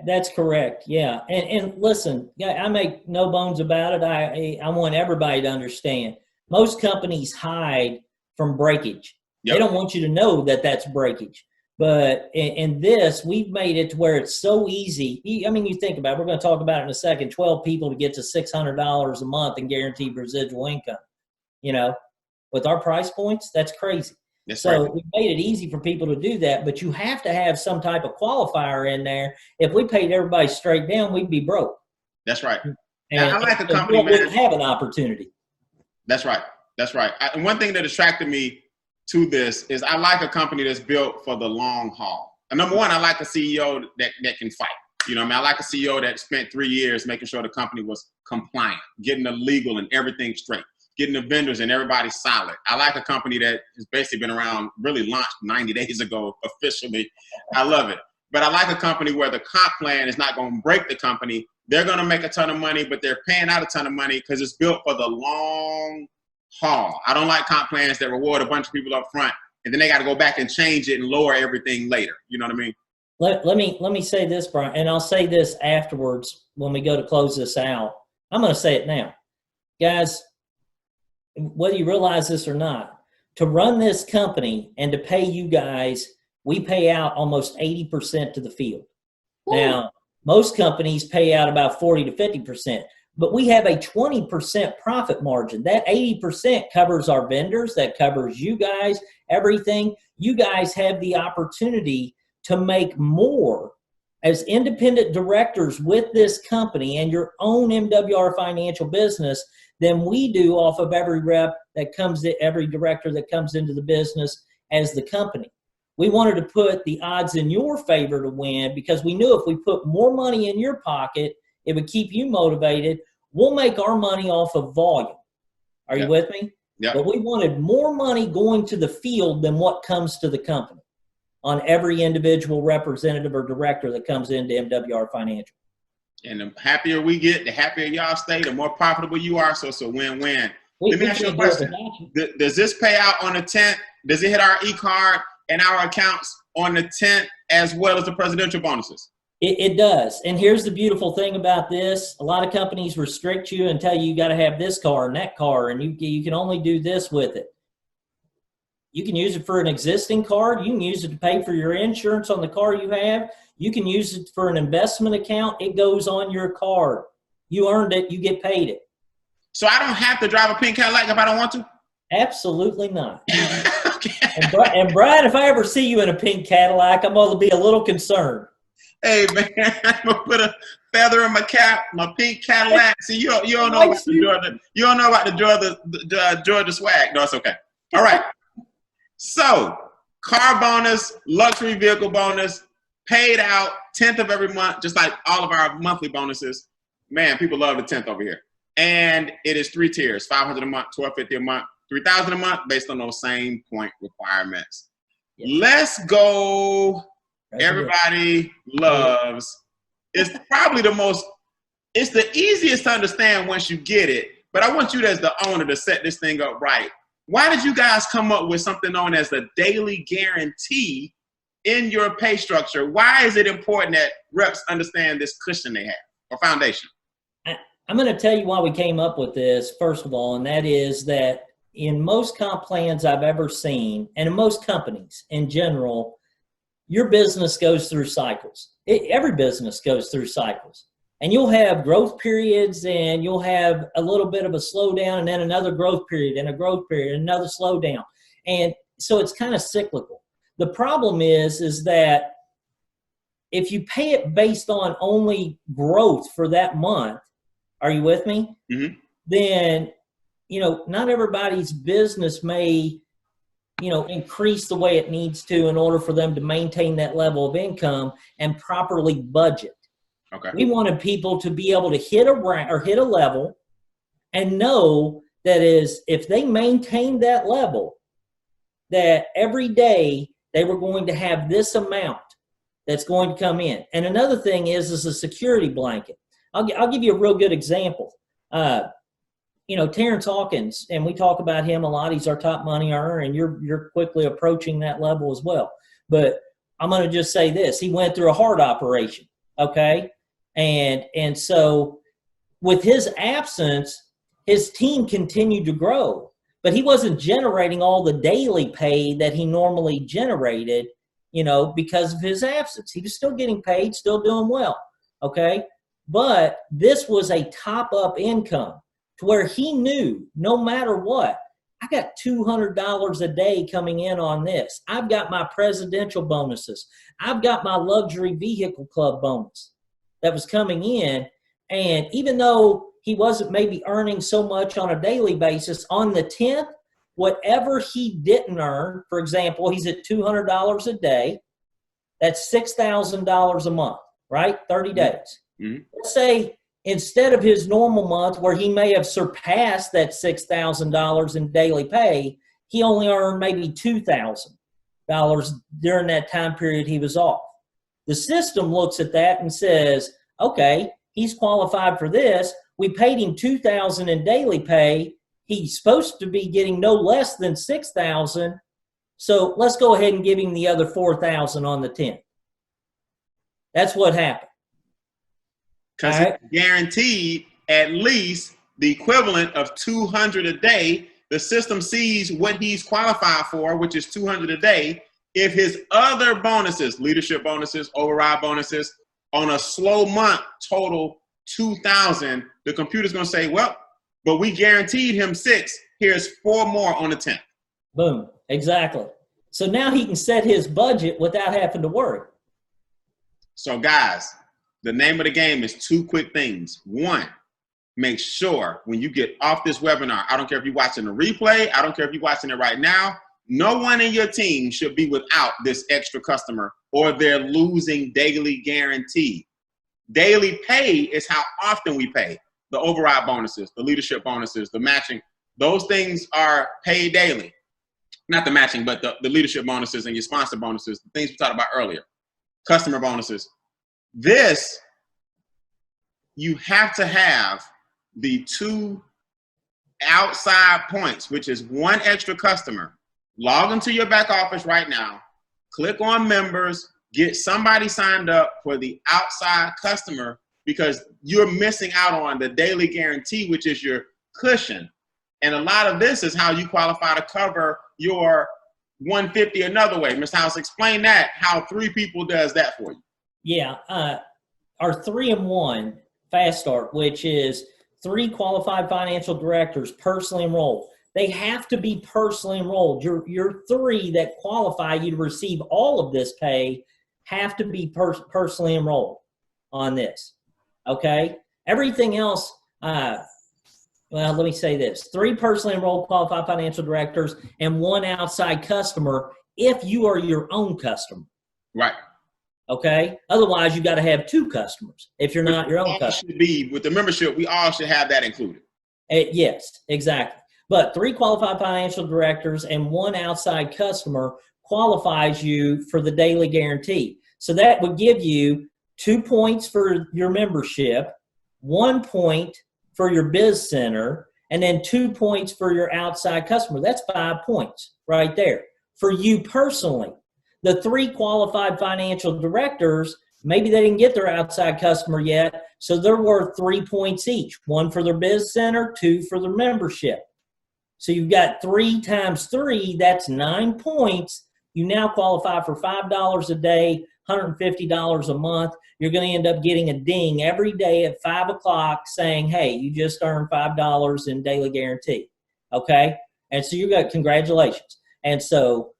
That's correct. Yeah. And listen, I make no bones about it. I want everybody to understand. Most companies hide from breakage. Yep. They don't want you to know that that's breakage. But in this, we've made it to where it's so easy. I mean, you think about it, we're going to talk about it in a second, 12 people to get to $600 a month in guaranteed residual income. You know, with our price points, that's crazy. That's so right. We made it easy for people to do that, but you have to have some type of qualifier in there. If we paid everybody straight down, we'd be broke. That's right. And I like the company, man. We wouldn't have an opportunity. That's right. That's right. And one thing that attracted me to this is I like a company that's built for the long haul. And number one, I like a CEO that can fight. You know what I mean? I like a CEO that spent 3 years making sure the company was compliant, getting the legal and everything straight, getting the vendors and everybody solid. I like a company that has basically been around, really launched 90 days ago officially. I love it. But I like a company where the comp plan is not going to break the company. They're going to make a ton of money, but they're paying out a ton of money because it's built for the long haul. I don't like comp plans that reward a bunch of people up front and then they got to go back and change it and lower everything later. You know what I mean? Let me say this, Brian, and I'll say this afterwards when we go to close this out. I'm going to say it now. Guys, whether you realize this or not, to run this company and to pay you guys, we pay out almost 80% to the field. Ooh. Now, most companies pay out about 40 to 50%, but we have a 20% profit margin. That 80% covers our vendors, that covers you guys, everything. You guys have the opportunity to make more as independent directors with this company and your own MWR financial business than we do off of every rep that comes in, every director that comes into the business as the company. We wanted to put the odds in your favor to win because we knew if we put more money in your pocket, it would keep you motivated. We'll make our money off of volume. Are you with me? Yeah. But we wanted more money going to the field than what comes to the company on every individual representative or director that comes into MWR Financial. And the happier we get, the happier y'all stay, the more profitable you are. So it's a win-win. Let me ask you a question. Does this pay out on the 10th? Does it hit our e-card and our accounts on the 10th as well as the presidential bonuses? It does. And here's the beautiful thing about this. A lot of companies restrict you and tell you got to have this car and that car, and you can only do this with it. You can use it for an existing card. You can use it to pay for your insurance on the car you have. You can use it for an investment account. It goes on your card. You earned it. You get paid it. So I don't have to drive a pink Cadillac if I don't want to? Absolutely not. Okay. And Brad, if I ever see you in a pink Cadillac, I'm going to be a little concerned. Hey, man, I'm going to put a feather in my cap, my pink Cadillac. See, you don't know about the Georgia. You don't know about the Georgia swag. No, it's okay. All right. So, car bonus, luxury vehicle bonus, paid out 10th of every month, just like all of our monthly bonuses. Man, people love the 10th over here. And it is 3 tiers, $500 a month, $1,250 a month, $3,000 a month, based on those same point requirements. Yes. Let's go. Everybody loves. It's probably it's the easiest to understand once you get it, but I want you as the owner to set this thing up right. Why did you guys come up with something known as the daily guarantee in your pay structure? Why is it important that reps understand this cushion they have or foundation? I'm going to tell you why we came up with this, first of all, and that is that in most comp plans I've ever seen, and in most companies in general, your business goes through cycles. Every business goes through cycles. And you'll have growth periods, and you'll have a little bit of a slowdown, and then another growth period, and a growth period, and another slowdown. And so it's kind of cyclical. The problem is that if you pay it based on only growth for that month, are you with me? Mm-hmm. Then, not everybody's business may, increase the way it needs to in order for them to maintain that level of income and properly budget. Okay. We wanted people to be able to hit a level and know that is, if they maintain that level, that every day they were going to have this amount that's going to come in. And another thing is a security blanket. I'll give you a real good example. Terrence Hawkins, and we talk about him a lot. He's our top money earner, and you're quickly approaching that level as well. But I'm going to just say this. He went through a heart operation, okay? And so with his absence, his team continued to grow. But he wasn't generating all the daily pay that he normally generated, because of his absence. He was still getting paid, still doing well, okay? But this was a top-up income to where he knew no matter what, I got $200 a day coming in on this. I've got my presidential bonuses. I've got my luxury vehicle club bonus that was coming in. And even though he wasn't maybe earning so much on a daily basis, on the 10th, whatever he didn't earn, for example, he's at $200 a day. That's $6,000 a month, right? 30 days. Mm-hmm. Let's say instead of his normal month where he may have surpassed that $6,000 in daily pay, he only earned maybe $2,000 during that time period he was off. The system looks at that and says, okay, he's qualified for this. We paid him $2,000 in daily pay. He's supposed to be getting no less than $6,000. So let's go ahead and give him the other $4,000 on the 10th. That's what happened. Because he's guaranteed at least the equivalent of $200 a day. The system sees what he's qualified for, which is $200 a day. If his other bonuses, leadership bonuses, override bonuses, on a slow month total $2,000, the computer's going to say, well, but we guaranteed him $6. Here's 4 more on the 10th. Boom. Exactly. So now he can set his budget without having to worry. So guys, the name of the game is 2 quick things. 1, make sure when you get off this webinar, I don't care if you're watching the replay, I don't care if you're watching it right now, no one in your team should be without this extra customer or they're losing daily guarantee. Daily pay is how often we pay. The override bonuses, the leadership bonuses, the matching, those things are paid daily. Not the matching, but the leadership bonuses and your sponsor bonuses, the things we talked about earlier, customer bonuses. This, you have to have the 2 outside points, which is 1 extra customer. Log into your back office right now, click on members, get somebody signed up for the outside customer because you're missing out on the daily guarantee, which is your cushion. And a lot of this is how you qualify to cover your 150 another way. Ms. House, explain that, how 3 people does that for you. Yeah, our 3-in-1 fast start, which is 3 qualified financial directors personally enrolled. They have to be personally enrolled. Your 3 that qualify you to receive all of this pay have to be personally enrolled on this. Okay? Everything else, well, let me say this. 3 personally enrolled qualified financial directors and 1 outside customer if you are your own customer. Right. Okay? Otherwise, you got to have 2 customers if you're not your own customer. Should be, with the membership, we all should have that included. Yes, exactly. But 3 qualified financial directors and 1 outside customer qualifies you for the daily guarantee. So that would give you 2 points for your membership, 1 point for your biz center, and then 2 points for your outside customer. That's 5 points right there for you personally. The 3 qualified financial directors, maybe they didn't get their outside customer yet, so they're worth 3 points each, 1 for their biz center, 2 for their membership. So you've got 3 times 3, that's 9 points. You now qualify for $5 a day, $150 a month. You're going to end up getting a ding every day at 5 o'clock saying, hey, you just earned $5 in daily guarantee. Okay? And so you got congratulations. And so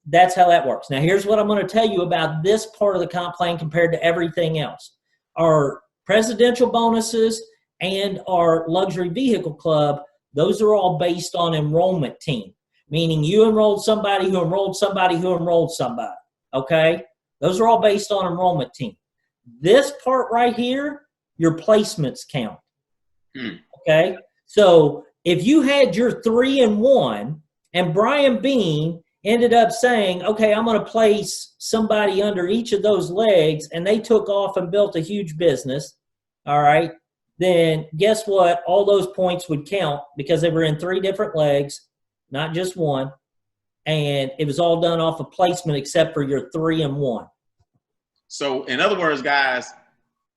that's how that works. Now, here's what I'm going to tell you about this part of the comp plan compared to everything else. Our presidential bonuses and our luxury vehicle club, those are all based on enrollment team, meaning you enrolled somebody who enrolled somebody who enrolled somebody, okay? Those are all based on enrollment team. This part right here, your placements count, okay? So if you had your 3 and 1 and Brian Beane ended up saying, okay, I'm going to place somebody under each of those legs, and they took off and built a huge business, all right, then guess what? All those points would count because they were in 3 different legs, not just 1, and it was all done off of placement except for your 3 and 1. So in other words, guys,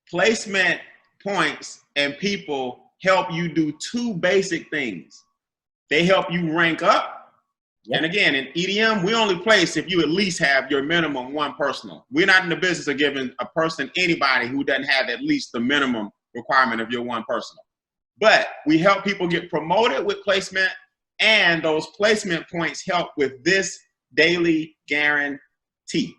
placement points and people help you do 2 basic things. They help you rank up. Yep. And again, in EDM, we only place if you at least have your minimum 1 personal. We're not in the business of giving a person anybody who doesn't have at least the minimum requirement of your 1 personal. But we help people get promoted with placement, and those placement points help with this daily guarantee.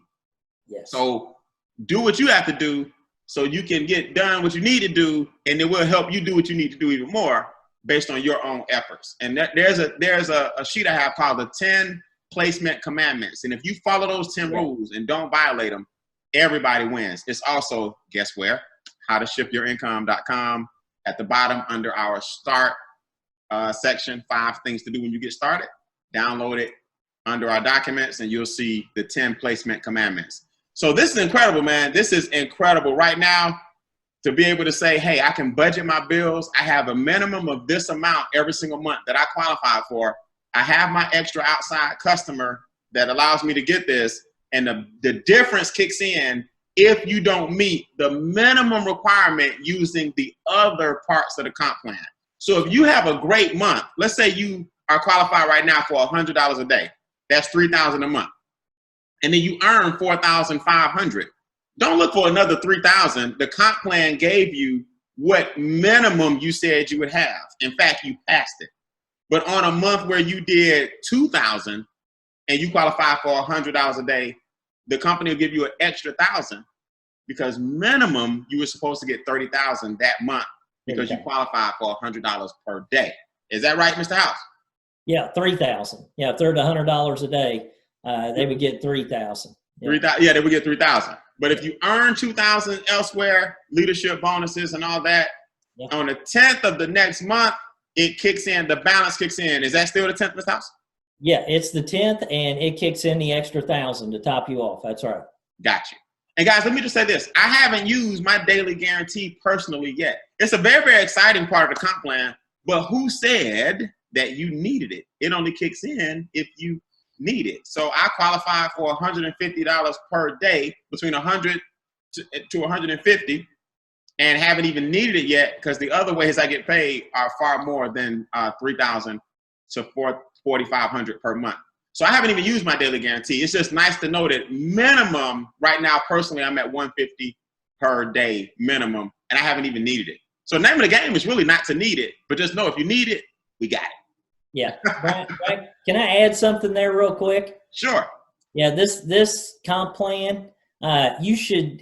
Yes. So do what you have to do so you can get done what you need to do, and it will help you do what you need to do even more based on your own efforts. And there's a sheet I have called the 10 placement commandments. And if you follow those 10 rules and don't violate them, everybody wins. It's also, guess where? howtoshiftyourincome.com. At the bottom under our start section, 5 things to do when you get started. Download it under our documents and you'll see the 10 placement commandments. So this is incredible, man. This is incredible right now. To be able to say, hey, I can budget my bills. I have a minimum of this amount every single month that I qualify for. I have my extra outside customer that allows me to get this. And the difference kicks in if you don't meet the minimum requirement using the other parts of the comp plan. So if you have a great month, let's say you are qualified right now for $100 a day. That's $3,000 a month. And then you earn $4,500. Don't look for another $3,000. The comp plan gave you what minimum you said you would have. In fact, you passed it. But on a month where you did $2,000 and you qualify for $100 a day, the company will give you an extra $1,000 because minimum you were supposed to get $30,000 that month because you qualified for $100 per day. Is that right, Mr. House? Yeah, $3,000. Yeah, if they're at $100 a day, they would get $3,000. Yeah, they would get $3,000. But if you earn $2,000 elsewhere, leadership bonuses and all that, on the 10th of the next month, it kicks in, the balance kicks in. Is that still the 10th, Mr. House? Yeah, it's the 10th, and it kicks in the extra $1,000 to top you off. That's right. Got you. And guys, let me just say this. I haven't used my daily guarantee personally yet. It's a very, very exciting part of the comp plan, but who said that you needed it? It only kicks in if you need it. So I qualify for $150 per day, between 100 to 150, and haven't even needed it yet because the other ways I get paid are far more than $3,000 to $4,500 per month. So I haven't even used my daily guarantee. It's just nice to know that minimum right now, personally, I'm at $150 per day minimum, and I haven't even needed it. So the name of the game is really not to need it, but just know if you need it, we got it. Yeah. Brian, can I add something there real quick? Sure. Yeah, this comp plan, you should,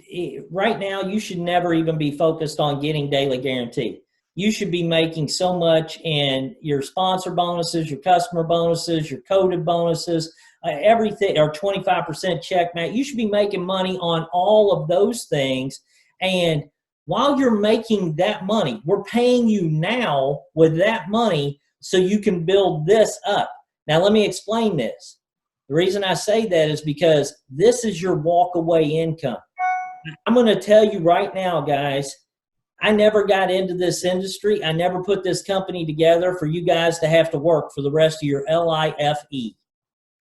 right now, you should never even be focused on getting daily guarantee. You should be making so much in your sponsor bonuses, your customer bonuses, your coded bonuses, everything, or 25% check match. You should be making money on all of those things. And while you're making that money, we're paying you now with that money so you can build this up. Now, let me explain this. The reason I say that is because this is your walk-away income. I'm going to tell you right now, guys, I never got into this industry. I never put this company together for you guys to have to work for the rest of your LIFE,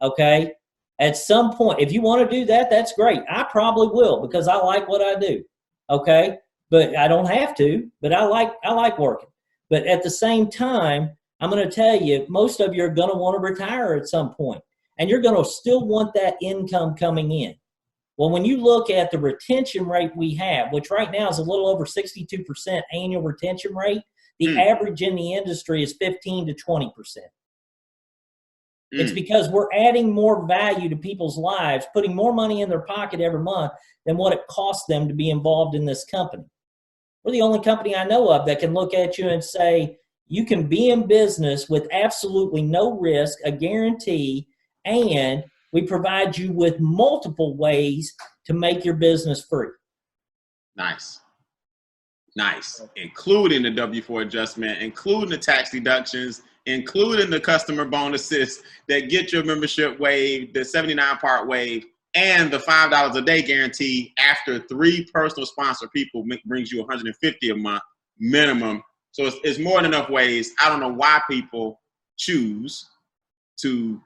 okay? At some point, if you want to do that, that's great. I probably will because I like what I do, okay? But I don't have to, but I like working. But at the same time, I'm going to tell you, most of you are going to want to retire at some point, and you're going to still want that income coming in. Well, when you look at the retention rate we have, which right now is a little over 62% annual retention rate, the average in the industry is 15 to 20%. It's because we're adding more value to people's lives, putting more money in their pocket every month than what it costs them to be involved in this company. We're the only company I know of that can look at you and say, you can be in business with absolutely no risk, a guarantee, and we provide you with multiple ways to make your business free. Nice. Nice. Including the W-4 adjustment, including the tax deductions, including the customer bonuses that get your membership waived, the 79-part waive, and the $5 a day guarantee after 3 personal sponsor people brings you $150 a month minimum. So it's more than enough ways. I don't know why people choose to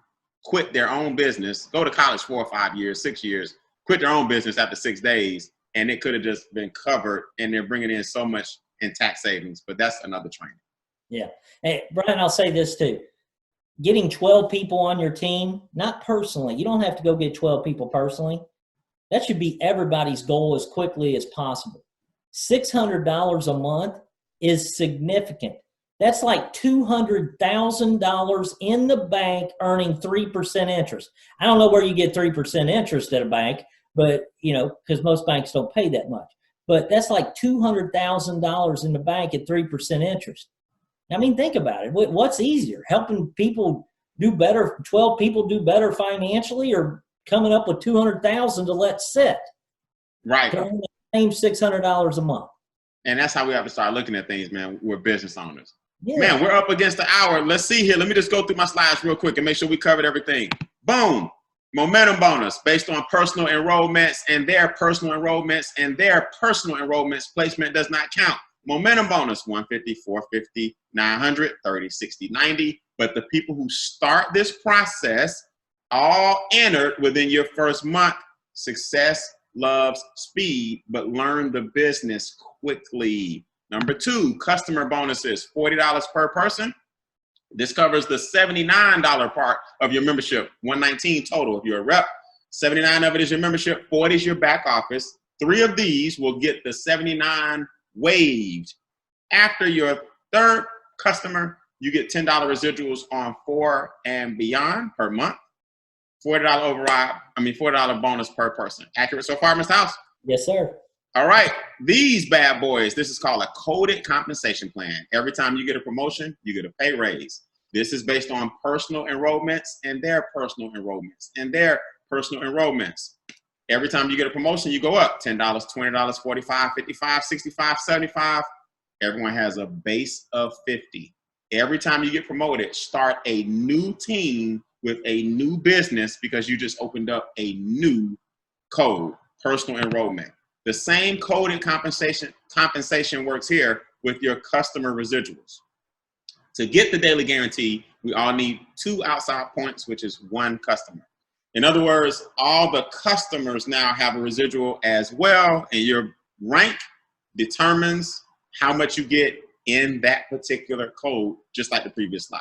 quit their own business, go to college 4 or 5 years, 6 years, quit their own business after 6 days, and it could have just been covered, and they're bringing in so much in tax savings. But that's another training. Yeah. Hey, Brian, I'll say this too. Getting 12 people on your team, not personally. You don't have to go get 12 people personally. That should be everybody's goal as quickly as possible. $600 a month is significant. That's like $200,000 in the bank earning 3% interest. I don't know where you get 3% interest at a bank, but because most banks don't pay that much. But that's like $200,000 in the bank at 3% interest. I mean, think about it. What's easier, helping people do better, 12 people do better financially, or coming up with $200,000 to let sit? Right. To earn the same $600 a month. And that's how we have to start looking at things, man. We're business owners. Yeah. Man, we're up against the hour. Let's see here. Let me just go through my slides real quick and make sure we covered everything. Boom. Momentum bonus based on personal enrollments and their personal enrollments and their personal enrollments. Placement does not count. Momentum bonus, 150, 450, 900, 30, 60, 90. But the people who start this process all entered within your first month. Success loves speed, but learn the business quickly. Number 2, customer bonuses, $40 per person. This covers the $79 part of your membership, $119 total if you're a rep. $79 of it is your membership, $40 is your back office. 3 of these will get the $79 waived. After your 3rd customer, you get $10 residuals on 4 and beyond per month. $40 bonus per person. Accurate so far, Mr. House? Yes, sir. All right, these bad boys, this is called a coded compensation plan. Every time you get a promotion, you get a pay raise. This is based on personal enrollments and their personal enrollments and their personal enrollments. Every time you get a promotion, you go up $10, $20, $45, $55, $65, $75. Everyone has a base of $50. Every time you get promoted, start a new team with a new business because you just opened up a new code, personal enrollment. The same coded compensation works here with your customer residuals. To get the daily guarantee, we all need 2 outside points, which is 1 customer. In other words, all the customers now have a residual as well, and your rank determines how much you get in that particular code, just like the previous slide.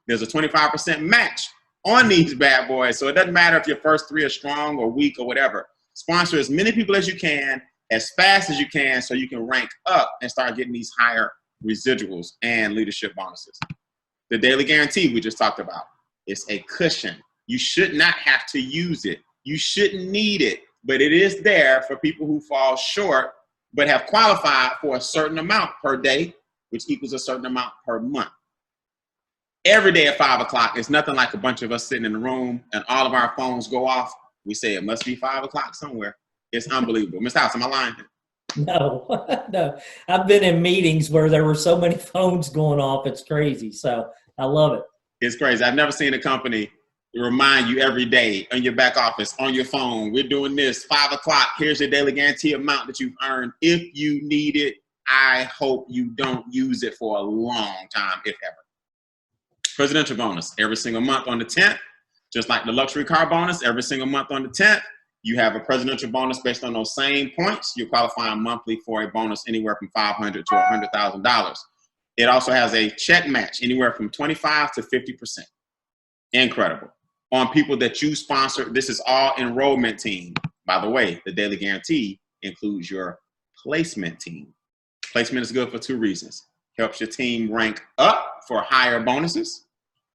There's a 25% match on these bad boys, so it doesn't matter if your first 3 are strong or weak or whatever. Sponsor as many people as you can, as fast as you can, so you can rank up and start getting these higher residuals and leadership bonuses. The daily guarantee we just talked about. It's a cushion. You should not have to use it. You shouldn't need it, but it is there for people who fall short but have qualified for a certain amount per day, which equals a certain amount per month. Every day at 5 o'clock, it's nothing like a bunch of us sitting in the room and all of our phones go off. We say it must be 5 o'clock somewhere. It's unbelievable. Mr. House, am I lying? No, no. I've been in meetings where there were so many phones going off. It's crazy. So I love it. It's crazy. I've never seen a company remind you every day in your back office, on your phone, we're doing this, 5 o'clock. Here's your daily guarantee amount that you've earned. If you need it, I hope you don't use it for a long time, if ever. Presidential bonus every single month on the 10th. Just like the luxury car bonus, every single month on the 10th, you have a presidential bonus based on those same points. You're qualifying monthly for a bonus anywhere from $500 to $100,000. It also has a check match anywhere from 25 to 50%. Incredible. On people that you sponsor. This is all enrollment team. By the way, the daily guarantee includes your placement team. Placement is good for 2 reasons. Helps your team rank up for higher bonuses,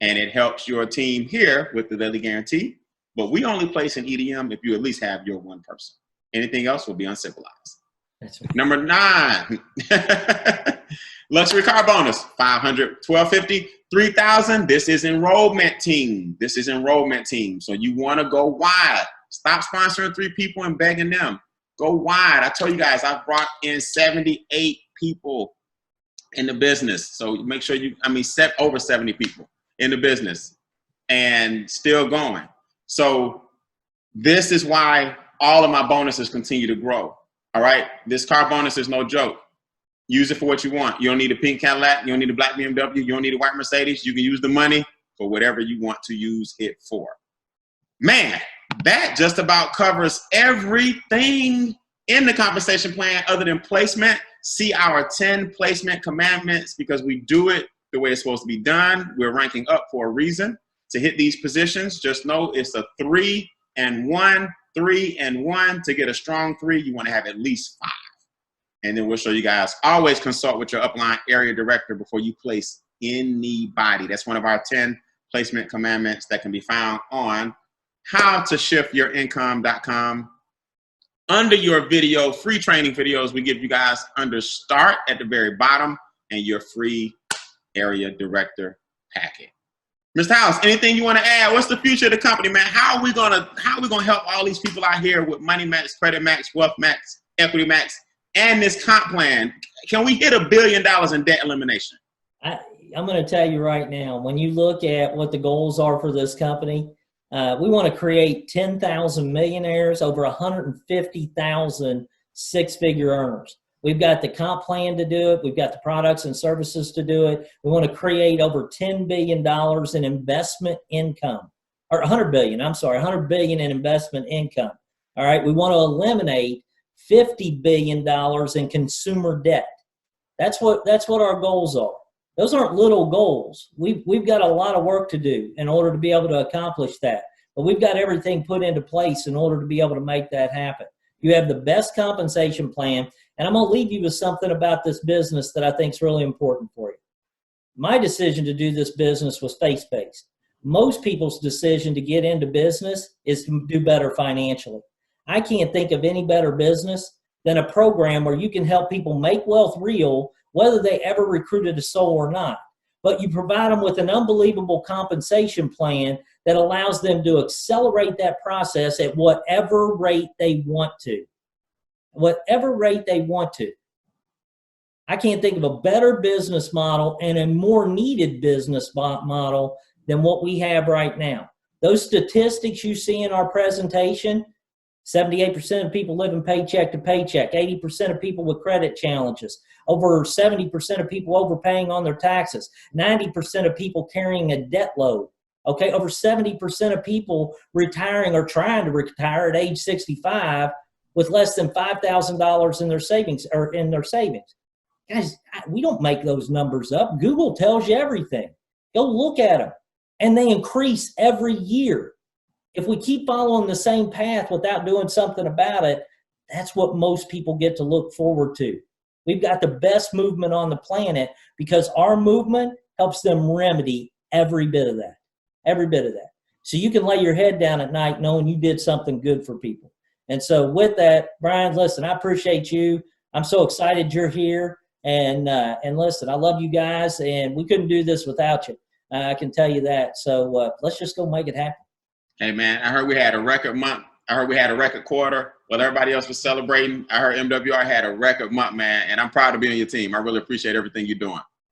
and it helps your team here with the daily guarantee. But we only place an EDM if you at least have your 1 person. Anything else will be uncivilized. That's right. Number 9, luxury car bonus, $500, $1,250, $3,000. This is enrollment team. This is enrollment team. So you want to go wide. Stop sponsoring 3 people and begging them. Go wide. I told you guys, I've brought in 78 people in the business. So make sure over 70 people in the business and still going. So this is why all of my bonuses continue to grow. All right. This car bonus is no joke. Use it for what you want. You don't need a pink Cadillac. You don't need a black BMW. You don't need a white Mercedes. You can use the money for whatever you want to use it for. Man, that just about covers everything in the compensation plan other than placement. See our 10 placement commandments because we do it the way it's supposed to be done. We're ranking up for a reason. To hit these positions, just know it's a 3 and 1, 3 and 1. To get a strong 3, you want to have at least 5. And then we'll show you guys. Always consult with your upline area director before you place anybody. That's one of our 10 placement commandments that can be found on howtoshiftyourincome.com. Under your video, free training videos, we give you guys under start at the very bottom and your free area director packet. Mr. House, anything you want to add? What's the future of the company, man? How are we gonna help all these people out here with Money Max, Credit Max, Wealth Max, Equity Max, and this comp plan? Can we hit $1 billion in debt elimination? I'm going to tell you right now, when you look at what the goals are for this company, we want to create 10,000 millionaires, over 150,000 six-figure earners. We've got the comp plan to do it. We've got the products and services to do it. We want to create over $10 billion in investment income, or 100 billion in investment income. All right. We want to eliminate $50 billion in consumer debt. That's what our goals are. Those aren't little goals. We've got a lot of work to do in order to be able to accomplish that. But we've got everything put into place in order to be able to make that happen. You have the best compensation plan. And I'm going to leave you with something about this business that I think is really important for you. My decision to do this business was faith-based. Most people's decision to get into business is to do better financially. I can't think of any better business than a program where you can help people make wealth real, whether they ever recruited a soul or not. But you provide them with an unbelievable compensation plan that allows them to accelerate that process at whatever rate they want to. Whatever rate they want to. I can't think of a better business model and a more needed business model than what we have right now. Those statistics you see in our presentation, 78% of people living paycheck to paycheck, 80% of people with credit challenges, over 70% of people overpaying on their taxes, 90% of people carrying a debt load. Okay, over 70% of people retiring or trying to retire at age 65 with less than $5,000 in their savings. Guys, we don't make those numbers up. Google tells you everything. Go look at them. And they increase every year. If we keep following the same path without doing something about it, that's what most people get to look forward to. We've got the best movement on the planet because our movement helps them remedy every bit of that. Every bit of that. So you can lay your head down at night knowing you did something good for people. And so with that, Brian, listen, I appreciate you. I'm so excited you're here. And listen, I love you guys, and we couldn't do this without you. I can tell you that. So let's just go make it happen. Hey, man, I heard we had a record month. I heard we had a record quarter. While everybody else was celebrating, I heard MWR had a record month, man, and I'm proud to be on your team. I really appreciate everything you're doing.